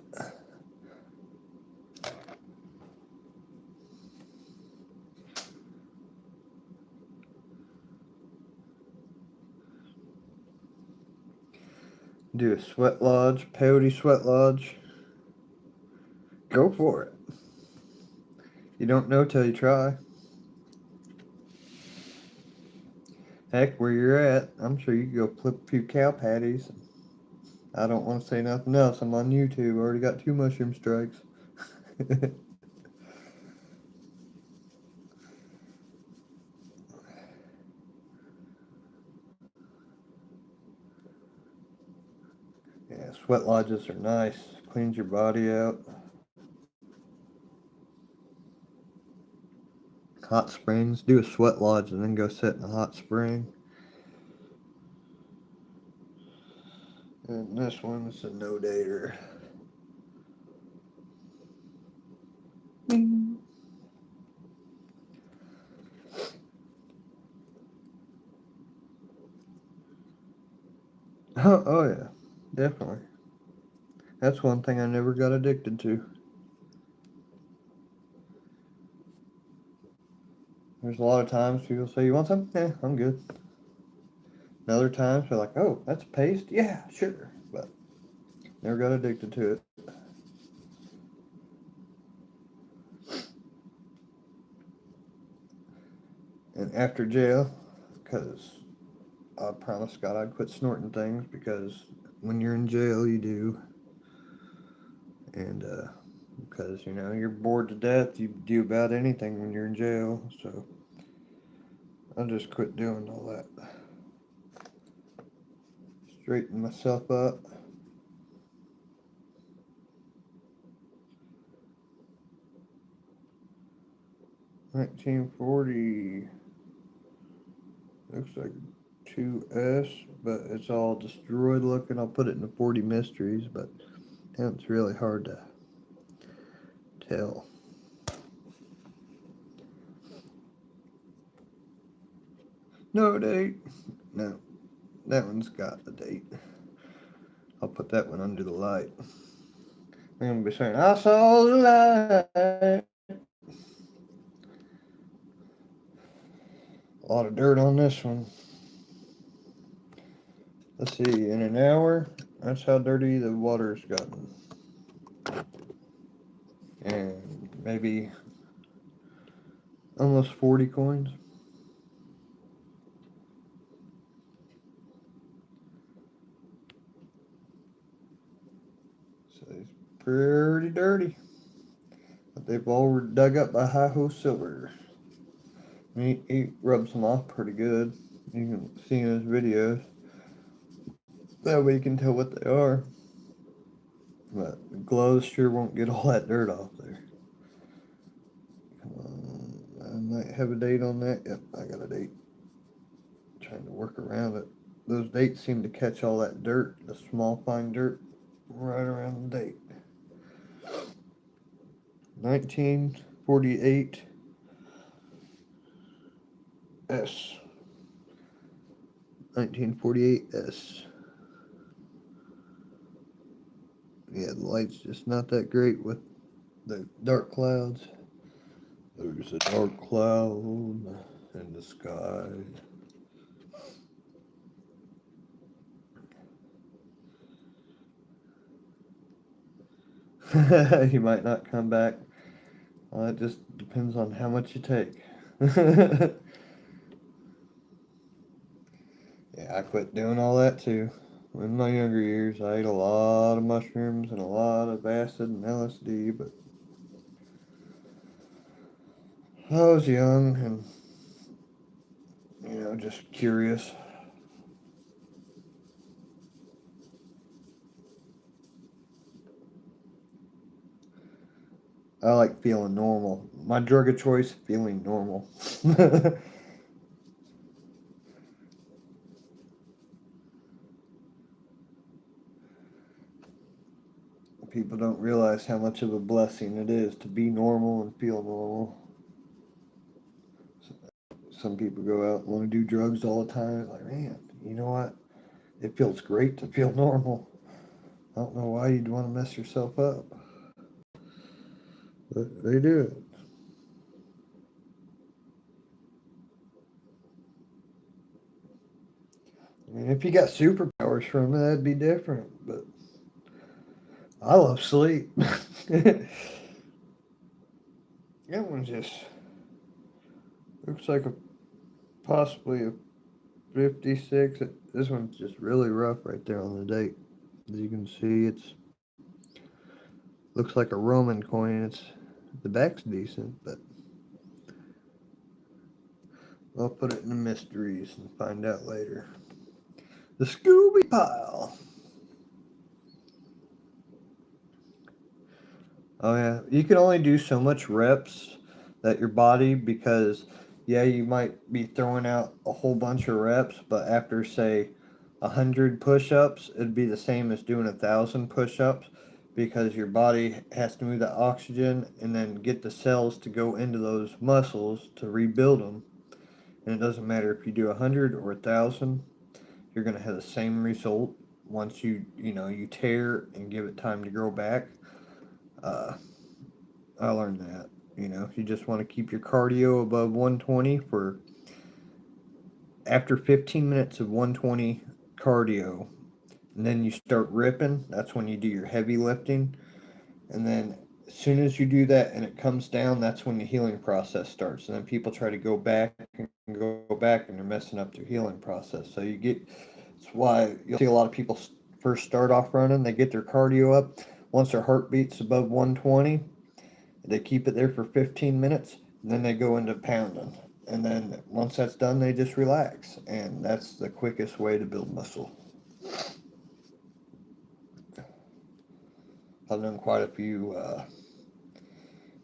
Do a sweat lodge, peyote sweat lodge. Go for it. You don't know till you try. Heck, where you're at, I'm sure you could go flip a few cow patties. I don't want to say nothing else. I'm on YouTube. I already got 2 mushroom strikes. Yeah, sweat lodges are nice. Cleans your body out. Hot springs. Do a sweat lodge and then go sit in a hot spring. And this one's a no-dater. Bing. Oh yeah, definitely. That's one thing I never got addicted to. There's a lot of times people say, "You want some?" Yeah, I'm good. And other times they're like, "Oh, that's paste? Yeah, sure." But never got addicted to it. And after jail, because I promised God I'd quit snorting things, because when you're in jail, you do. And because, you know, you're bored to death, you do about anything when you're in jail. So I just quit doing all that. Straighten myself up. 1940 looks like 2S, but it's all destroyed looking. I'll put it in the 40 mysteries, but it's really hard to tell. No date. No, that one's got the date. I'll put that one under the light. I'm gonna be saying, "I saw the light." A lot of dirt on this one. Let's see, in an hour, that's how dirty the water's gotten. And maybe almost 40 coins. So it's pretty dirty. But they've all dug up by HiHoSilver. He rubs them off pretty good. You can see in his videos. That way you can tell what they are. But the gloves sure won't get all that dirt off there. Come on. I might have a date on that. Yep, I got a date. Trying to work around it. Those dates seem to catch all that dirt, the small fine dirt, right around the date. 1948 S. 1948 S. Yeah, the light's just not that great with the dark clouds. There's a dark cloud in the sky. You might not come back. Well, it just depends on how much you take. Yeah, I quit doing all that too. In my younger years, I ate a lot of mushrooms and a lot of acid and LSD, but I was young and, you know, just curious. I like feeling normal. My drug of choice, feeling normal. People don't realize how much of a blessing it is to be normal and feel normal. Some people go out and want to do drugs all the time. It's like, man, you know what? It feels great to feel normal. I don't know why you'd want to mess yourself up, but they do it. I mean, if you got superpowers from it, that'd be different. But I love sleep. That one just looks like a possibly a 56. This one's just really rough right there on the date. As you can see, it's looks like a Roman coin. It's the back's decent, but I'll put it in the mysteries and find out later. The Scooby Pile. Oh yeah, you can only do so much reps that your body, because yeah, you might be throwing out a whole bunch of reps, but after say 100 push-ups, it'd be the same as doing 1,000 push-ups, because your body has to move the oxygen and then get the cells to go into those muscles to rebuild them. And it doesn't matter if you do 100 or 1,000, you're gonna have the same result once you tear and give it time to grow back. Uh, I learned that. If you just want to keep your cardio above 120 for after 15 minutes of 120 cardio, and then you start ripping, that's when you do your heavy lifting. And then as soon as you do that and it comes down, that's when the healing process starts. And then people try to go back and go back and they're messing up their healing process. So that's why you'll see a lot of people first start off running, they get their cardio up. Once their heart beats above 120, they keep it there for 15 minutes, and then they go into pounding. And then once that's done, they just relax. And that's the quickest way to build muscle. I've known quite a few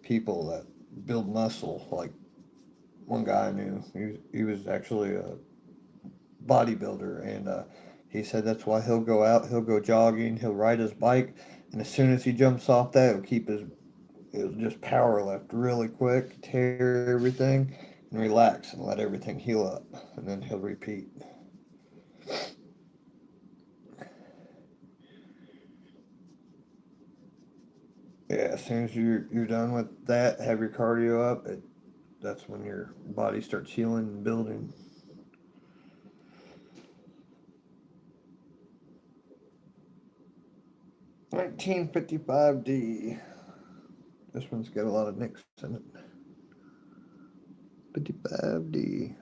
people that build muscle. Like one guy I knew, he was actually a bodybuilder, and he said that's why he'll go out, he'll go jogging, he'll ride his bike, and as soon as he jumps off that, he'll just power lift really quick, tear everything, and relax and let everything heal up, and then he'll repeat. Yeah, as soon as you're done with that, have your cardio up. That's when your body starts healing and building. 1955D. This one's got a lot of nicks in it. 55D.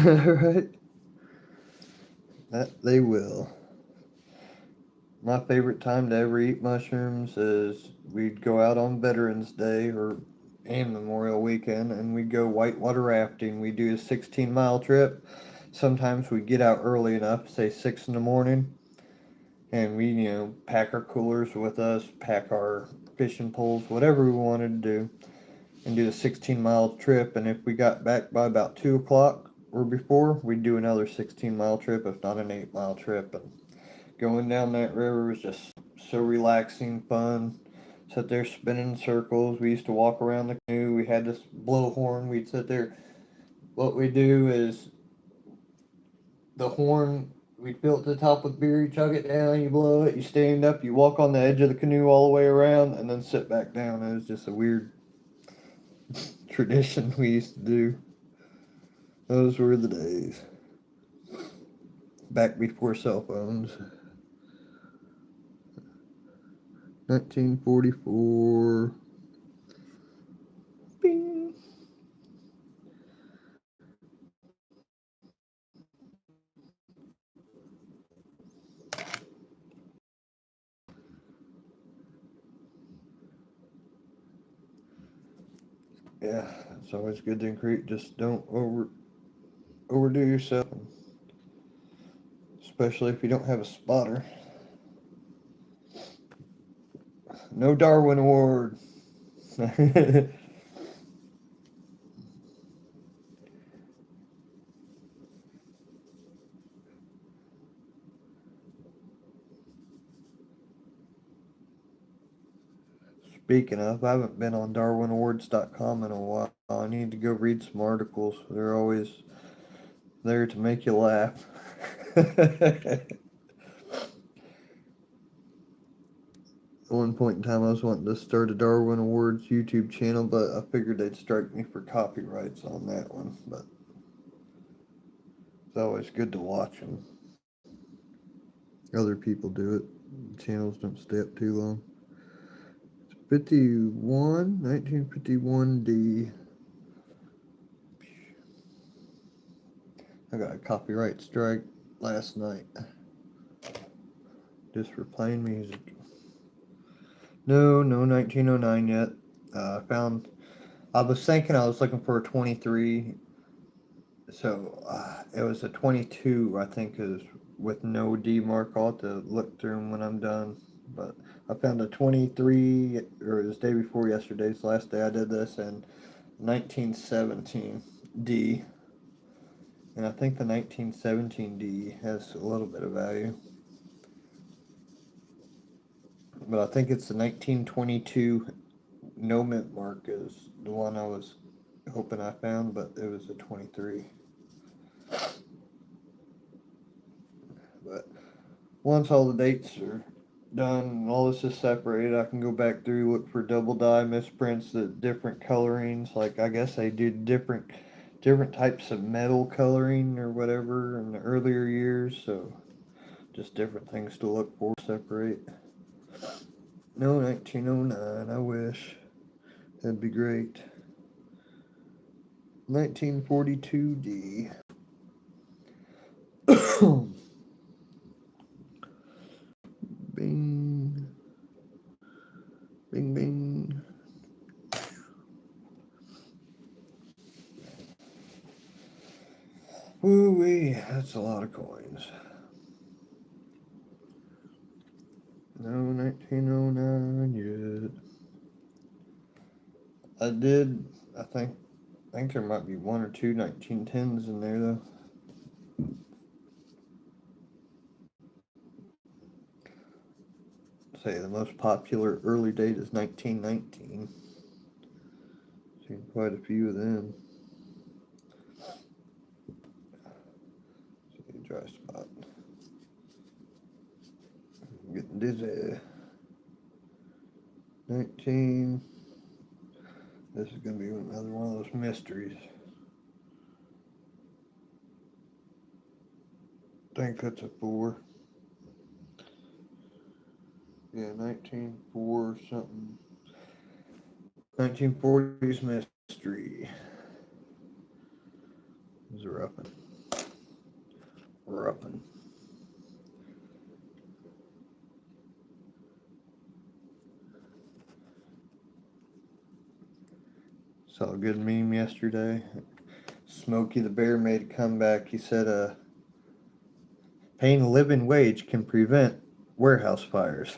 Right? That they will. My favorite time to ever eat mushrooms is we'd go out on Veterans Day and Memorial Weekend, and we'd go whitewater rafting. We do a 16-mile trip. Sometimes we get out early enough, say 6 in the morning, and we pack our coolers with us, pack our fishing poles, whatever we wanted to do, and do the 16-mile trip. And if we got back by about 2 o'clock or before, we'd do another 16-mile trip, if not an 8-mile trip. And going down that river was just so relaxing, fun. Sit there spinning in circles. We used to walk around the canoe. We had this blowhorn. We'd sit there. What we do is the horn, we'd fill it to the top with beer. You chug it down. You blow it. You stand up. You walk on the edge of the canoe all the way around, and then sit back down. It was just a weird tradition we used to do. Those were the days. Back before cell phones. 1944. Bing. Yeah, it's always good to increase. Just don't overdo yourself, especially if you don't have a spotter. No Darwin Award. Speaking of, I haven't been on DarwinAwards.com in a while. I need to go read some articles. They're always there to make you laugh. At one point in time, I was wanting to start a Darwin Awards YouTube channel, but I figured they'd strike me for copyrights on that one. But it's always good to watch them. Other people do it. Channels don't stay up too long. 1951D. I got a copyright strike last night just for playing music. No 1909 yet. I was thinking I was looking for a 23, so it was a 22, I think, is with no D mark. I'll have to look through them when I'm done. But I found a 23, or it was day before yesterday's last day I did this, and 1917 D. And I think the 1917 D has a little bit of value. But I think it's the 1922 no mint mark is the one I was hoping I found, but it was a 23. But once all the dates are done and all this is separated, I can go back through, look for double die misprints, the different colorings. Like I guess they did different types of metal coloring or whatever in the earlier years, so just different things to look for, separate. No, 1909, I wish. That'd be great. 1942D. Bing. Bing, bing. Ooh-wee, that's a lot of coins. No 1909 yet. I think there might be one or two 1910s in there though. Say the most popular early date is 1919. Seen quite a few of them. See, dry spot. I'm getting dizzy. 19. This is going to be another one of those mysteries. I think that's a 4. Yeah, 1904 something. 1940s mystery. Is Ruppin. Ruppin. Saw a good meme yesterday. Smokey the Bear made a comeback. He said, paying a living wage can prevent warehouse fires.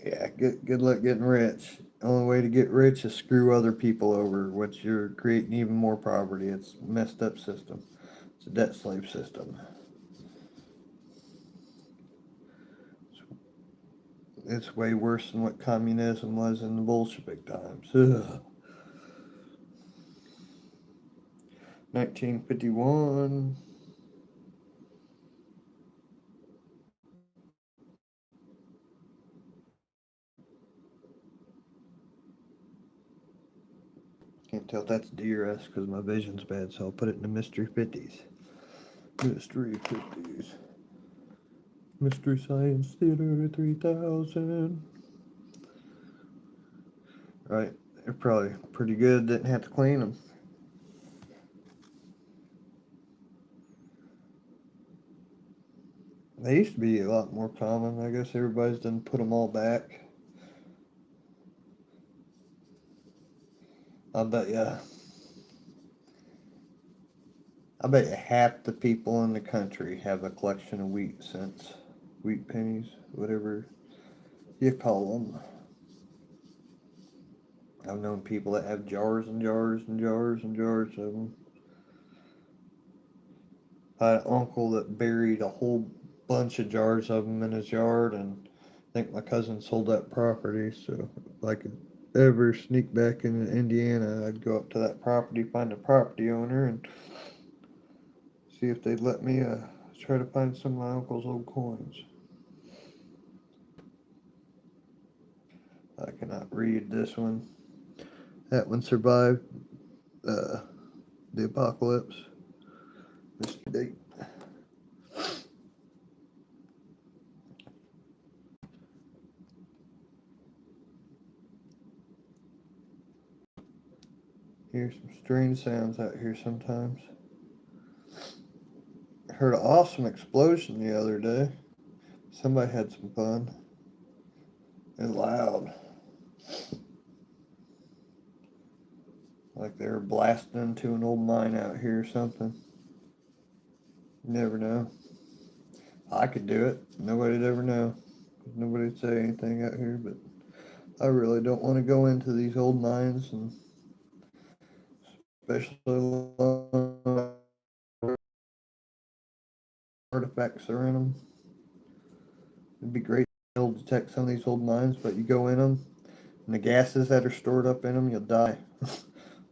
Yeah, good luck getting rich. Only way to get rich is screw other people over, which you're creating even more poverty. It's a messed up system. It's a debt slave system. It's way worse than what communism was in the Bolshevik times. Ugh. 1951. Can't tell if that's DRS because my vision's bad, so I'll put it in the Mystery 50s. Mystery 50s. Mystery Science Theater 3000. Right, they're probably pretty good. Didn't have to clean them. They used to be a lot more common. I guess everybody's done put them all back. I bet you. I bet you half the people in the country have a collection of wheat cents, wheat pennies, whatever you call them. I've known people that have jars and jars and jars and jars of them. I had an uncle that buried a whole bunch of jars of them in his yard, and I think my cousin sold that property. So if I could ever sneak back into Indiana, I'd go up to that property, find the property owner, and see if they'd let me try to find some of my uncle's old coins. I cannot read this one. That one survived the apocalypse. Mr. Date. Hear some strange sounds out here sometimes. I heard an awesome explosion the other day. Somebody had some fun. It's loud. Like they were blasting into an old mine out here or something. You never know. I could do it. Nobody'd ever know. Nobody'd say anything out here, but I really don't want to go into these old mines, and especially artifacts are in them. It'd be great to be able to detect some of these old mines, but you go in them, and the gases that are stored up in them, you'll die.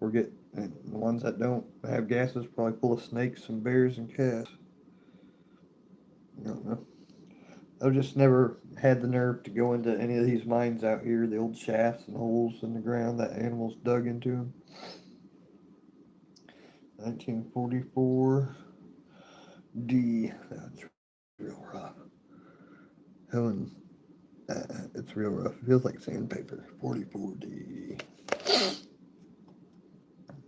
Or get and the ones that don't have gases probably full of snakes and bears and cats. I don't know. I've just never had the nerve to go into any of these mines out here, the old shafts and holes in the ground that animals dug into them. 1944 D. That's real rough. Helen, it's real rough. It feels like sandpaper. 44 D.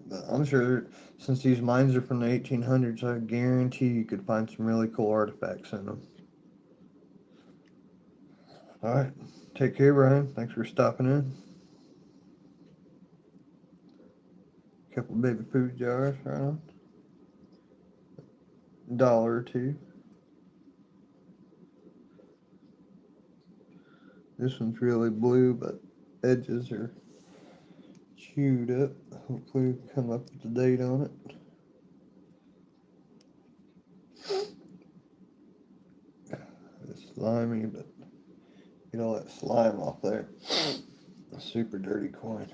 But I'm sure since these mines are from the 1800s, I guarantee you could find some really cool artifacts in them. All right. Take care, Brian. Thanks for stopping in. Couple baby food jars, right on. $1 or two. This one's really blue, but edges are chewed up. Hopefully, we can come up with the date on it. It's slimy, but get all that slime off there. A super dirty coin.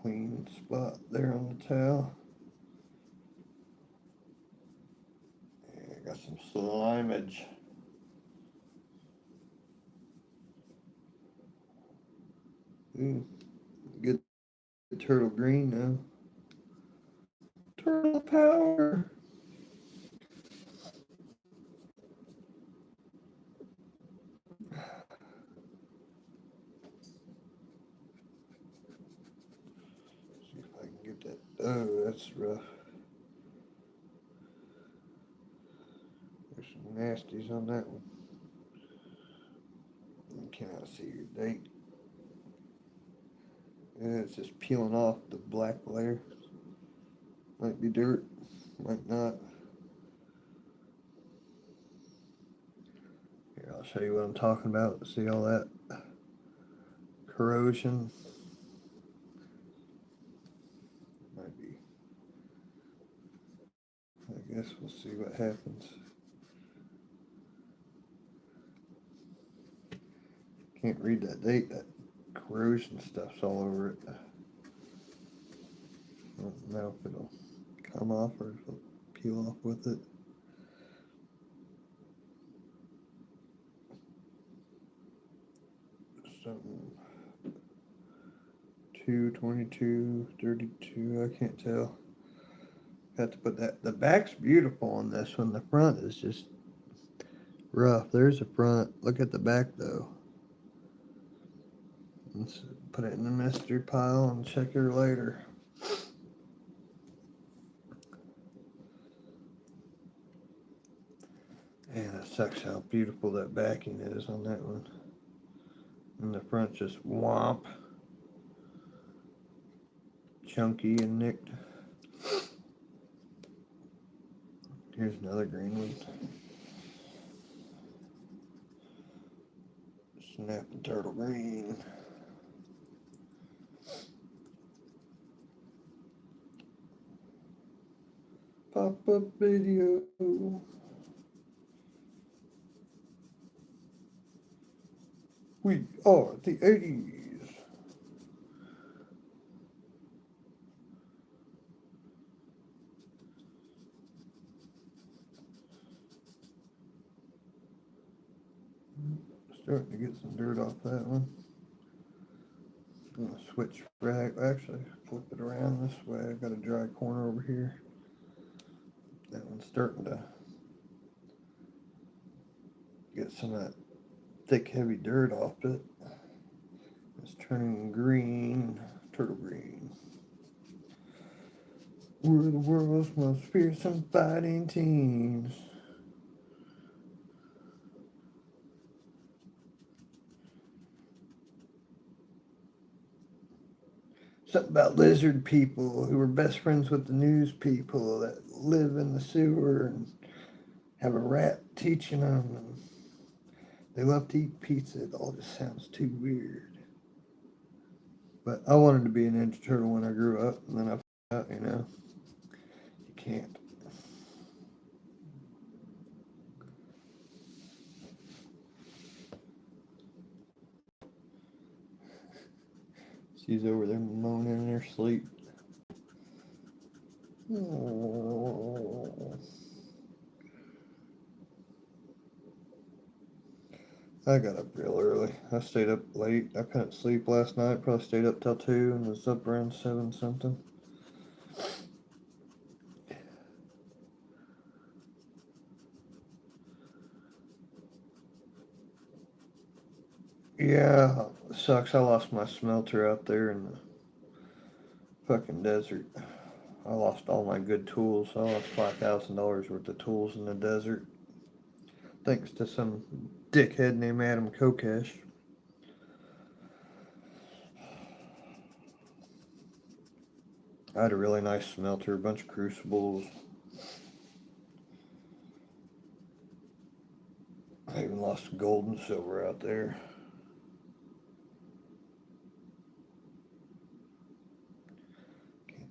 Clean spot there on the towel. Yeah, got some slimeage. Ooh, good turtle green now. Turtle power. See if I can get that. Oh, that's rough. There's some nasties on that one. Cannot see your date. Yeah, it's just peeling off the black layer. Might be dirt, might not. Here, I'll show you what I'm talking about. See all that corrosion? Might be. I guess we'll see what happens. Can't read that date. That corrosion stuff's all over it. I don't know if it'll come off or if it'll peel off with it. Something 222, 32, I can't tell. Got to put that. The back's beautiful on this one. The front is just rough. There's the front. Look at the back though. Let's put it in the mystery pile and check her later. And it sucks how beautiful that backing is on that one. And the front just womp. Chunky and nicked. Here's another green one. Snapping turtle green. Pop-up video. We are the 80s. Starting to get some dirt off that one. I'm gonna switch rag. Actually, flip it around this way. I got a dry corner over here. That one's starting to get some of that thick, heavy dirt off it. It's turning green, turtle green. We're the world's most fearsome fighting teams. Something about lizard people who are best friends with the news people that live in the sewer and have a rat teaching them. And they love to eat pizza. It all just sounds too weird. But I wanted to be a Ninja Turtle when I grew up, and then I found out, you can't. She's over there moaning in her sleep. Oh. I got up real early. I stayed up late. I couldn't sleep last night. Probably stayed up till 2 and was up around 7 something. Yeah, sucks. I lost my smelter out there in the fucking desert. I lost all my good tools. I lost $5,000 worth of tools in the desert. Thanks to some dickhead named Adam Kokesh. I had a really nice smelter, a bunch of crucibles. I even lost gold and silver out there.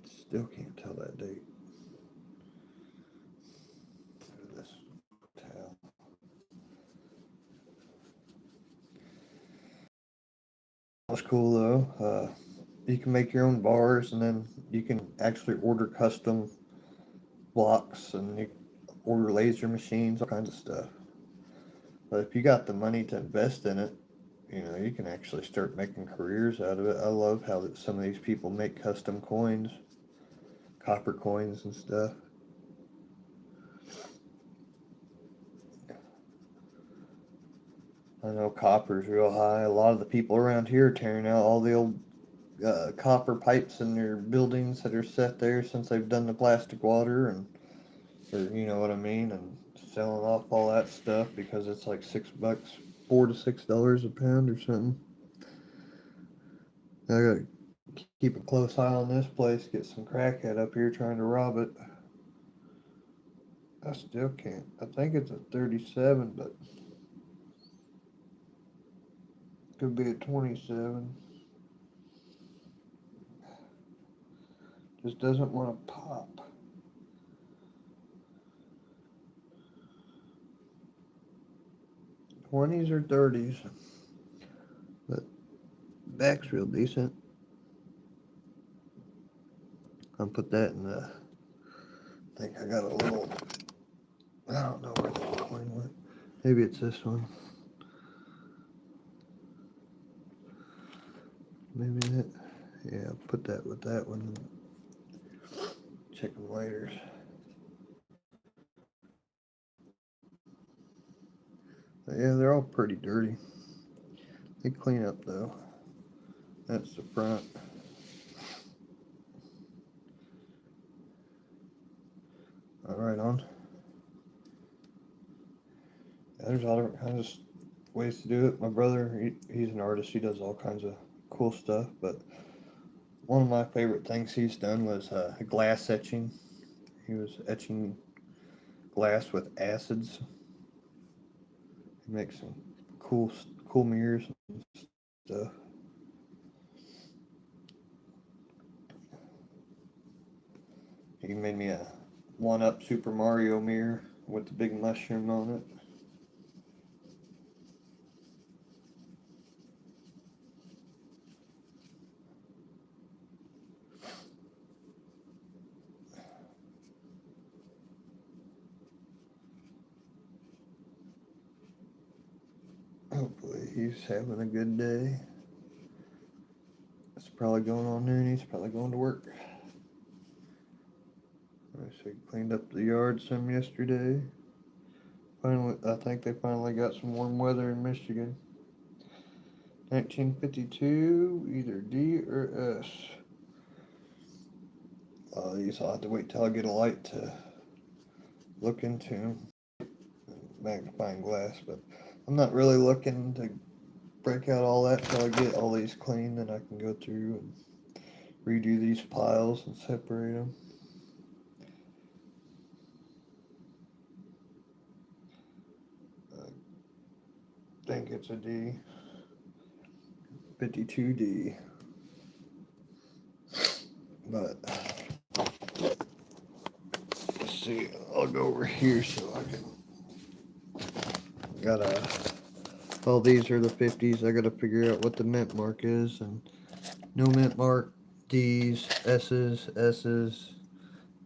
Still can't tell that date. This towel. That's cool though. You can make your own bars, and then you can actually order custom blocks, and you order laser machines, all kinds of stuff. But if you got the money to invest in it, you can actually start making careers out of it. I love how that some of these people make custom coins, copper coins and stuff. I know copper's real high. A lot of the people around here are tearing out all the old copper pipes in their buildings that are set there since they've done the plastic water, or you know what I mean, and selling off all that stuff because it's like $6, $4 to $6 a pound or something. I gotta keep a close eye on this place. Get some crackhead up here trying to rob it. I still can't. I think it's a 37, but could be a 27. Just doesn't want to pop. '20s or '30s, but back's real decent. I'll put that in the. I think I got a little. I don't know where the coin went. Maybe it's this one. Maybe that. Yeah, put that with that one. Check them later. But yeah, they're all pretty dirty. They clean up though. That's the front. All right, on. Yeah, there's all different kinds of ways to do it. My brother, he's an artist. He does all kinds of cool stuff. But one of my favorite things he's done was glass etching. He was etching glass with acids. He makes some cool mirrors and stuff. He made me a 1-up Super Mario mirror with the big mushroom on it. Hopefully he's having a good day. It's probably going on noon. He's probably going to work. So he cleaned up the yard some yesterday. Finally, I think they finally got some warm weather in Michigan. 1952, either D or S. These I'll have to wait till I get a light to look into magnifying glass, but I'm not really looking to break out all that till I get all these clean, then I can go through and redo these piles and separate them. I think it's a D. 52D. But let's see, I'll go over here so I can. Gotta. All these are the 50s. I gotta figure out what the mint mark is, and no mint mark, D's, S's,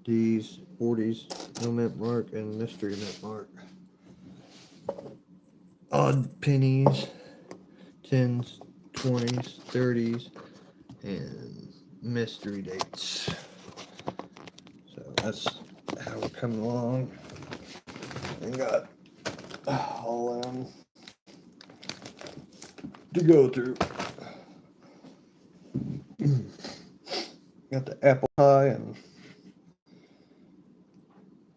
D's, 40s, no mint mark, and mystery mint mark. Odd pennies, 10s, 20s, 30s, and mystery dates. So that's how we're coming along. And got all to go through. Got the apple pie and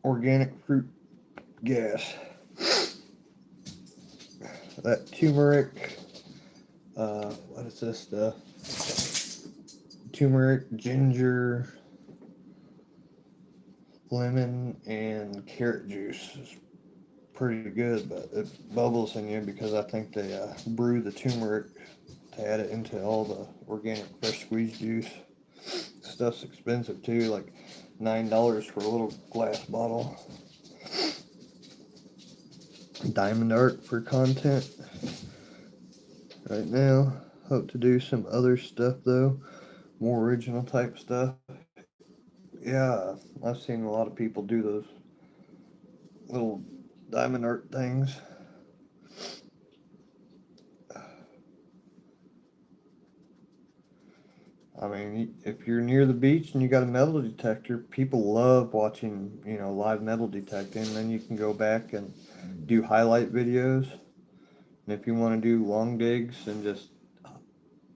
organic fruit gas. That turmeric, what is this stuff? Turmeric, ginger, lemon, and carrot juice is pretty good, but it bubbles in you because I think they brew the turmeric to add it into all the organic fresh squeezed juice. Stuff's expensive too, like $9 for a little glass bottle. Diamond art for content right now. Hope to do some other stuff though, more original type stuff. Yeah, I've seen a lot of people do those little diamond art things. I mean, if you're near the beach and you got a metal detector, people love watching, live metal detecting. Then you can go back and do highlight videos. And if you want to do long digs and just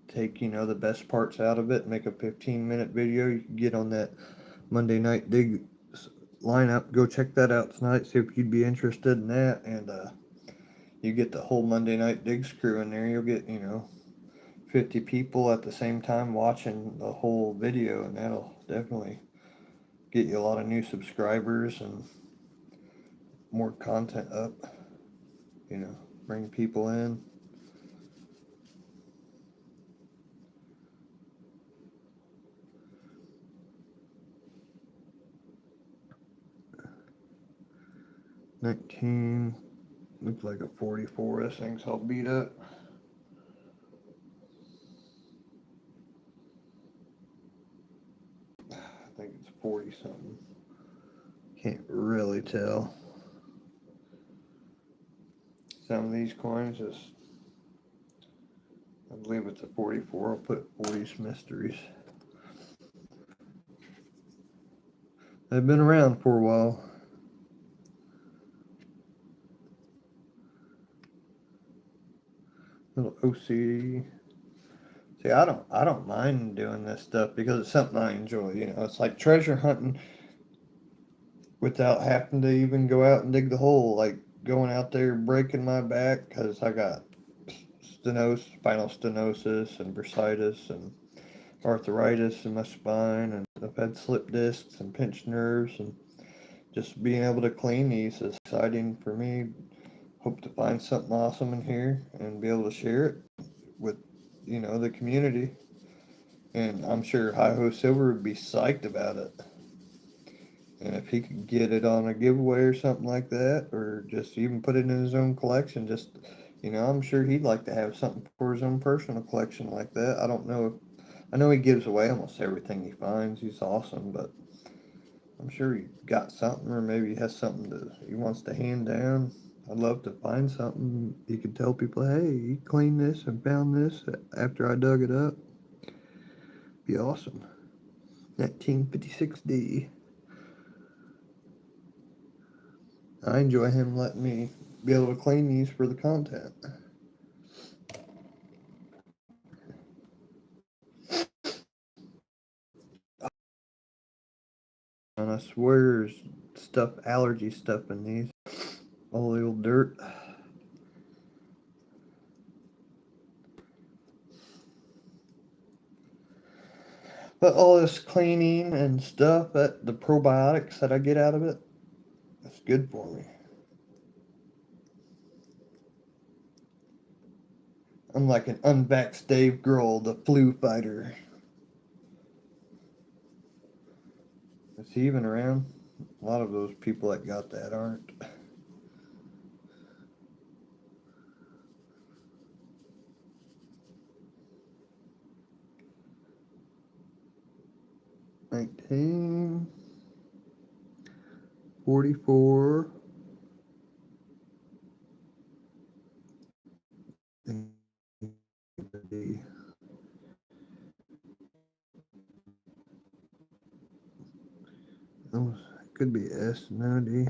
take, the best parts out of it, make a 15-minute video, you can get on that Monday Night Dig lineup. Go check that out tonight, see if you'd be interested in that. And you get the whole Monday Night Digs crew in there. You'll get, 50 people at the same time watching the whole video, and that'll definitely get you a lot of new subscribers and more content up, bring people in. $19, looks like a 44. This thing's all beat up. I think it's 40 something. Can't really tell. Some of these coins I believe it's a 44. I'll put 40s mysteries. They've been around for a while. Little OC. See, I don't mind doing this stuff because it's something I enjoy. It's like treasure hunting without having to even go out and dig the hole. Like going out there breaking my back because I got spinal stenosis, and bursitis, and arthritis in my spine, and I've had slip discs and pinched nerves, and just being able to clean these is exciting for me. Hope to find something awesome in here and be able to share it with, the community. And I'm sure HiHoSilver would be psyched about it. And if he could get it on a giveaway or something like that, or just even put it in his own collection, I'm sure he'd like to have something for his own personal collection like that. I don't know I know he gives away almost everything he finds. He's awesome, but I'm sure he got something, or maybe he has something that he wants to hand down. I'd love to find something he could tell people, hey, he cleaned this and found this after I dug it up. Be awesome. 1956D. I enjoy him letting me be able to clean these for the content. And I swear there's allergy stuff in these. All the old dirt. But all this cleaning and stuff, that the probiotics that I get out of it, that's good for me. I'm like an unvaxxed Dave Grohl, the flu fighter. Is he even around? A lot of those people that got that aren't. $19.44. Oh, could be S, no D.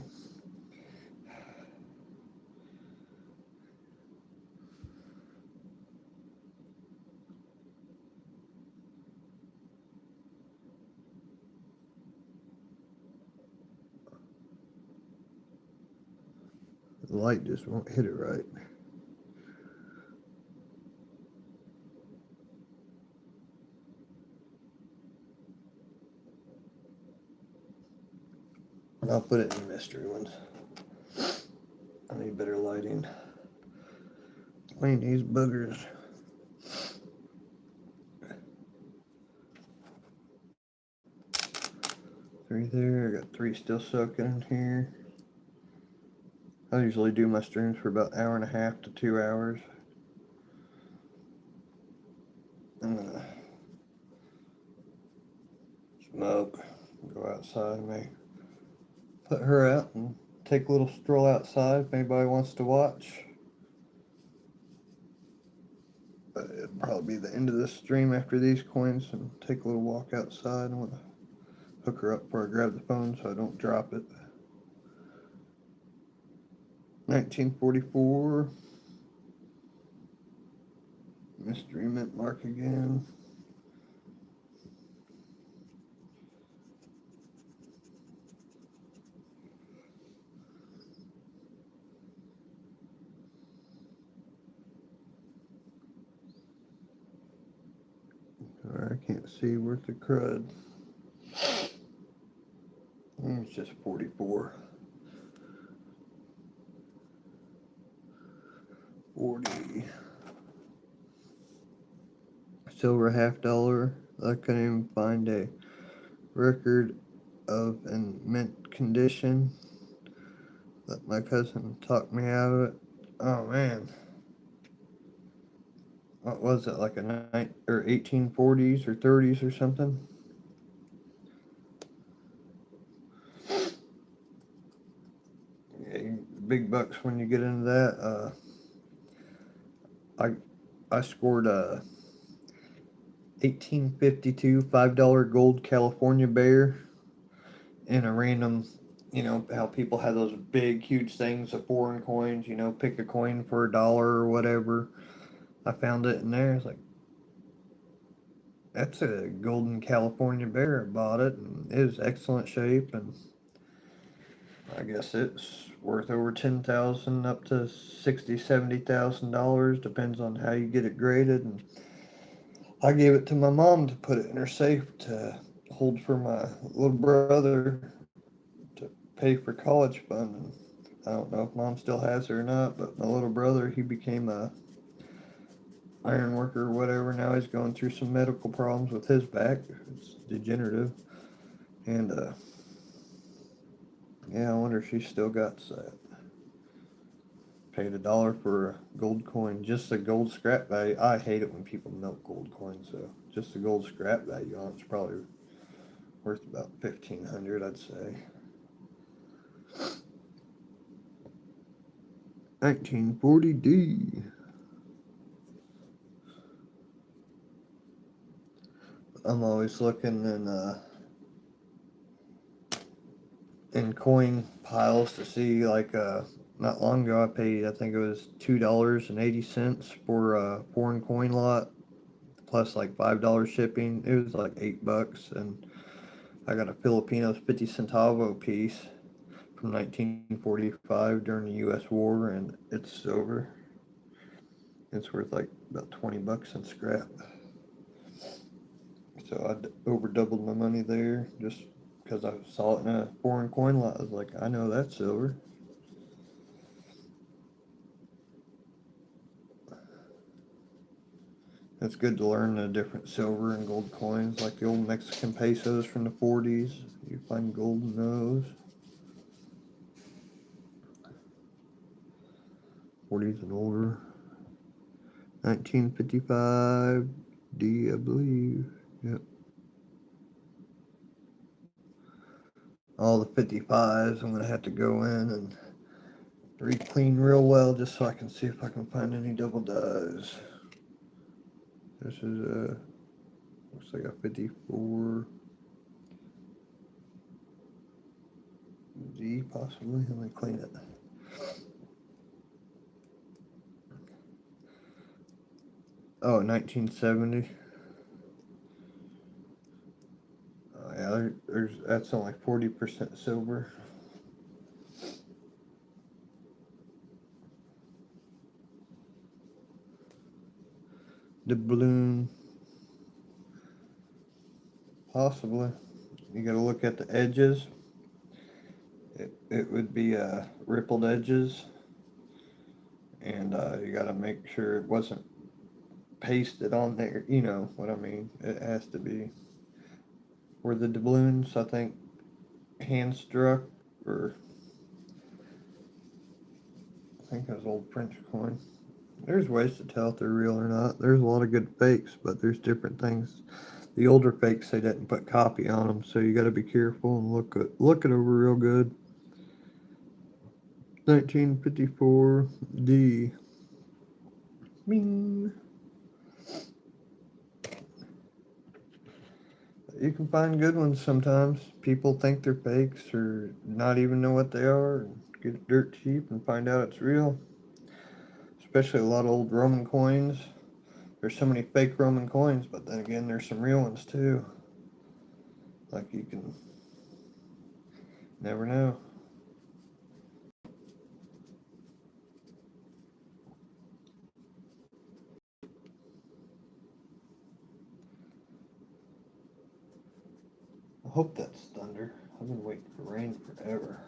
The light just won't hit it right. I'll put it in mystery ones. I need better lighting. Clean these boogers. Three there. I got three still soaking in here. I usually do my streams for about an hour and a half to 2 hours. I'm gonna smoke, go outside, maybe put her out and take a little stroll outside if anybody wants to watch. But it'll probably be the end of this stream after these coins and take a little walk outside. I want to hook her up before I grab the phone so I don't drop it. 1944. Mystery mint mark again. I can't see worth the crud. It's just 44. 40. Silver $50. I couldn't even find a record of in mint condition. But my cousin talked me out of it. Oh man. What was it, like a 1840s or 30s or something? Yeah, big bucks when you get into that. I scored a 1852 $5 gold California bear in a random, how people have those big huge things of foreign coins, pick a coin for $1 or whatever. I found it in there. It's like, that's a golden California bear. I bought it and it was excellent shape, and I guess it's worth over 10,000 up to 60, $70,000, depends on how you get it graded. And I gave it to my mom to put it in her safe to hold for my little brother to pay for college fund. And I don't know if mom still has it or not, but my little brother, he became a iron worker or whatever. Now he's going through some medical problems with his back. It's degenerative. And yeah, I wonder if she still got that. Paid $1 for a gold coin, just the gold scrap value. I hate it when people melt gold coins, so just the gold scrap value on it's probably worth about 1,500, I'd say. 1940D. I'm always looking in coin piles to see, like, not long ago I paid, I think it was $2.80 for a foreign coin lot plus like $5 shipping. It was like $8, and I got a Filipino's 50 centavo piece from 1945 during the U.S. war, and it's silver. It's worth like about $20 in scrap. So I over doubled my money there just because I saw it in a foreign coin lot. I was like, I know that's silver. It's good to learn the different silver and gold coins, like the old Mexican pesos from the 40s. You find golden nose. 40s and older. 1955 D, I believe. Yep. All the 55s, I'm gonna have to go in and re-clean real well just so I can see if I can find any double dyes. This is a, looks like a 54 D possibly. Let me clean it. Oh, 1970. Oh yeah, that's only 40% silver. The balloon, possibly. You got to look at the edges. It would be rippled edges, and you got to make sure it wasn't pasted on there. You know what I mean? It has to be where the doubloons, I think, hand struck, or I think it was old French coin. There's ways to tell if they're real or not. There's a lot of good fakes, but there's different things. The older fakes, they didn't put copy on them, so you got to be careful and look it over real good. 1954 D. Bing. You can find good ones sometimes. People think they're fakes or not even know what they are and get it dirt cheap and find out it's real. Especially a lot of old Roman coins. There's so many fake Roman coins, but then again, there's some real ones too. Like, you can never know. I hope that's thunder. I've been waiting for rain forever.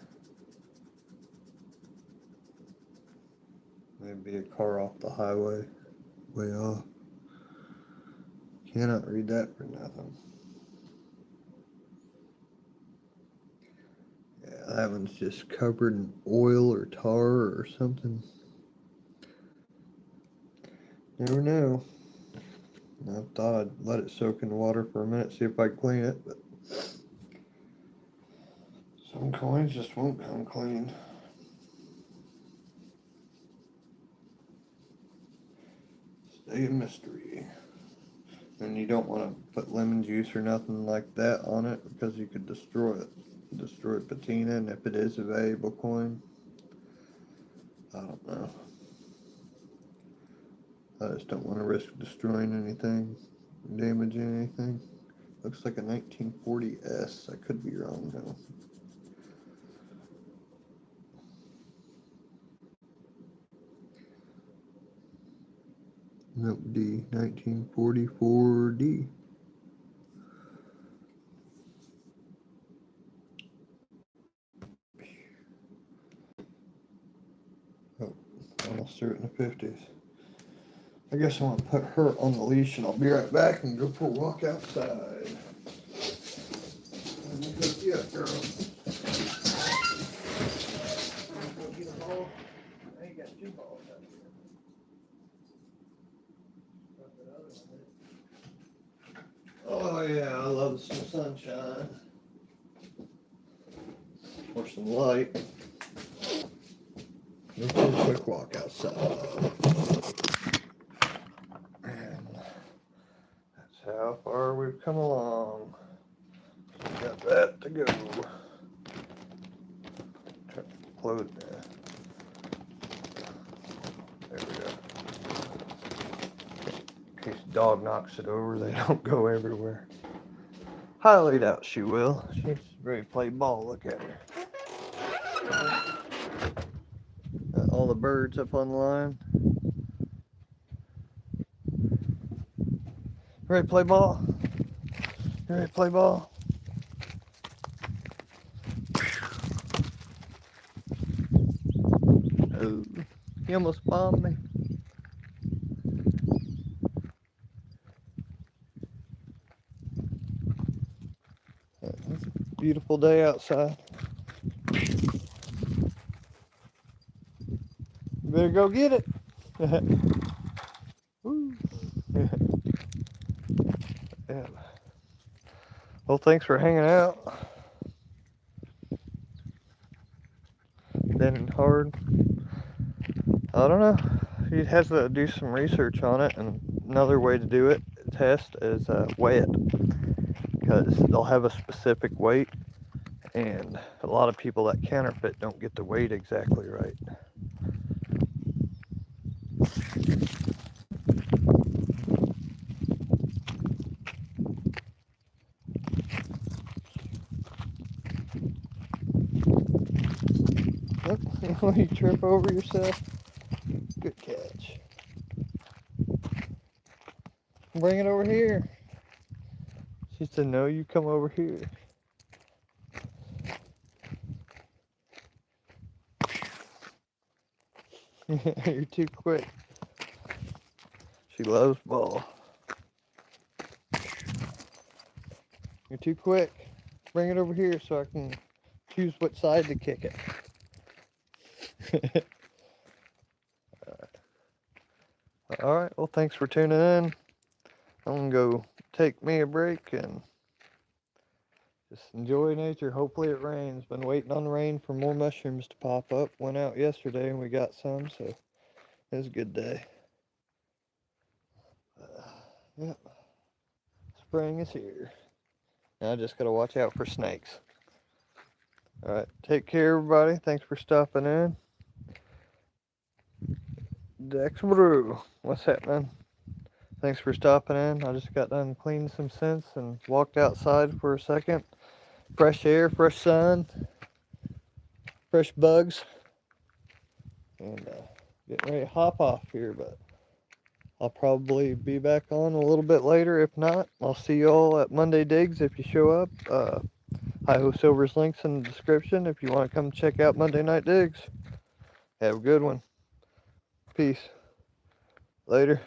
Maybe a car off the highway, way off. Cannot read that for nothing. Yeah, that one's just covered in oil or tar or something. Never know. I thought I'd let it soak in the water for a minute, see if I could clean it, but some coins just won't come clean. Stay a mystery. And you don't want to put lemon juice or nothing like that on it because you could destroy it. Destroy patina, and if it is a valuable coin, I don't know. I just don't want to risk destroying anything, damaging anything. Looks like a 1940S. I could be wrong though. Nope, D. 1944 D. Oh, almost threw it in the 50s. I guess I'm going to put her on the leash and I'll be right back and go for a walk outside. Let me hook you up, girl. Go get a ball. I ain't got 2 balls out here. Oh yeah, I love some sunshine. Or some light. Let's do a quick walk outside. And that's how far we've come along. So we got that to go. Try to close that. There we go. In case the dog knocks it over, they don't go everywhere. Highly doubt she will. She's ready to play ball. Look at her. Got all the birds up on the line. Ready to play ball? You ready to play ball? Oh, he almost bombed me. Beautiful day outside. You better go get it. Yeah. Well, thanks for hanging out. Been hard. I don't know. He has to do some research on it, and another way to do it, test, is weigh it, because they'll have a specific weight, and a lot of people that counterfeit don't get the weight exactly right. When you trip over yourself, good catch. Bring it over here. She said, no, you come over here. You're too quick. She loves ball. You're too quick. Bring it over here so I can choose what side to kick it. Alright, well, thanks for tuning in. I'm going to go take me a break and just enjoy nature. Hopefully it rains. Been waiting on the rain for more mushrooms to pop up. Went out yesterday and we got some, so it was a good day. Yep. Spring is here. Now I just got to watch out for snakes. Alright, take care, everybody. Thanks for stopping in. Dex Brew, what's happening? Thanks for stopping in. I just got done cleaning some scents and walked outside for a second. Fresh air, fresh sun, fresh bugs. And getting ready to hop off here, but I'll probably be back on a little bit later. If not, I'll see you all at Monday Digs if you show up. HiHoSilver's links in the description if you want to come check out Monday Night Digs. Have a good one. Peace. Later.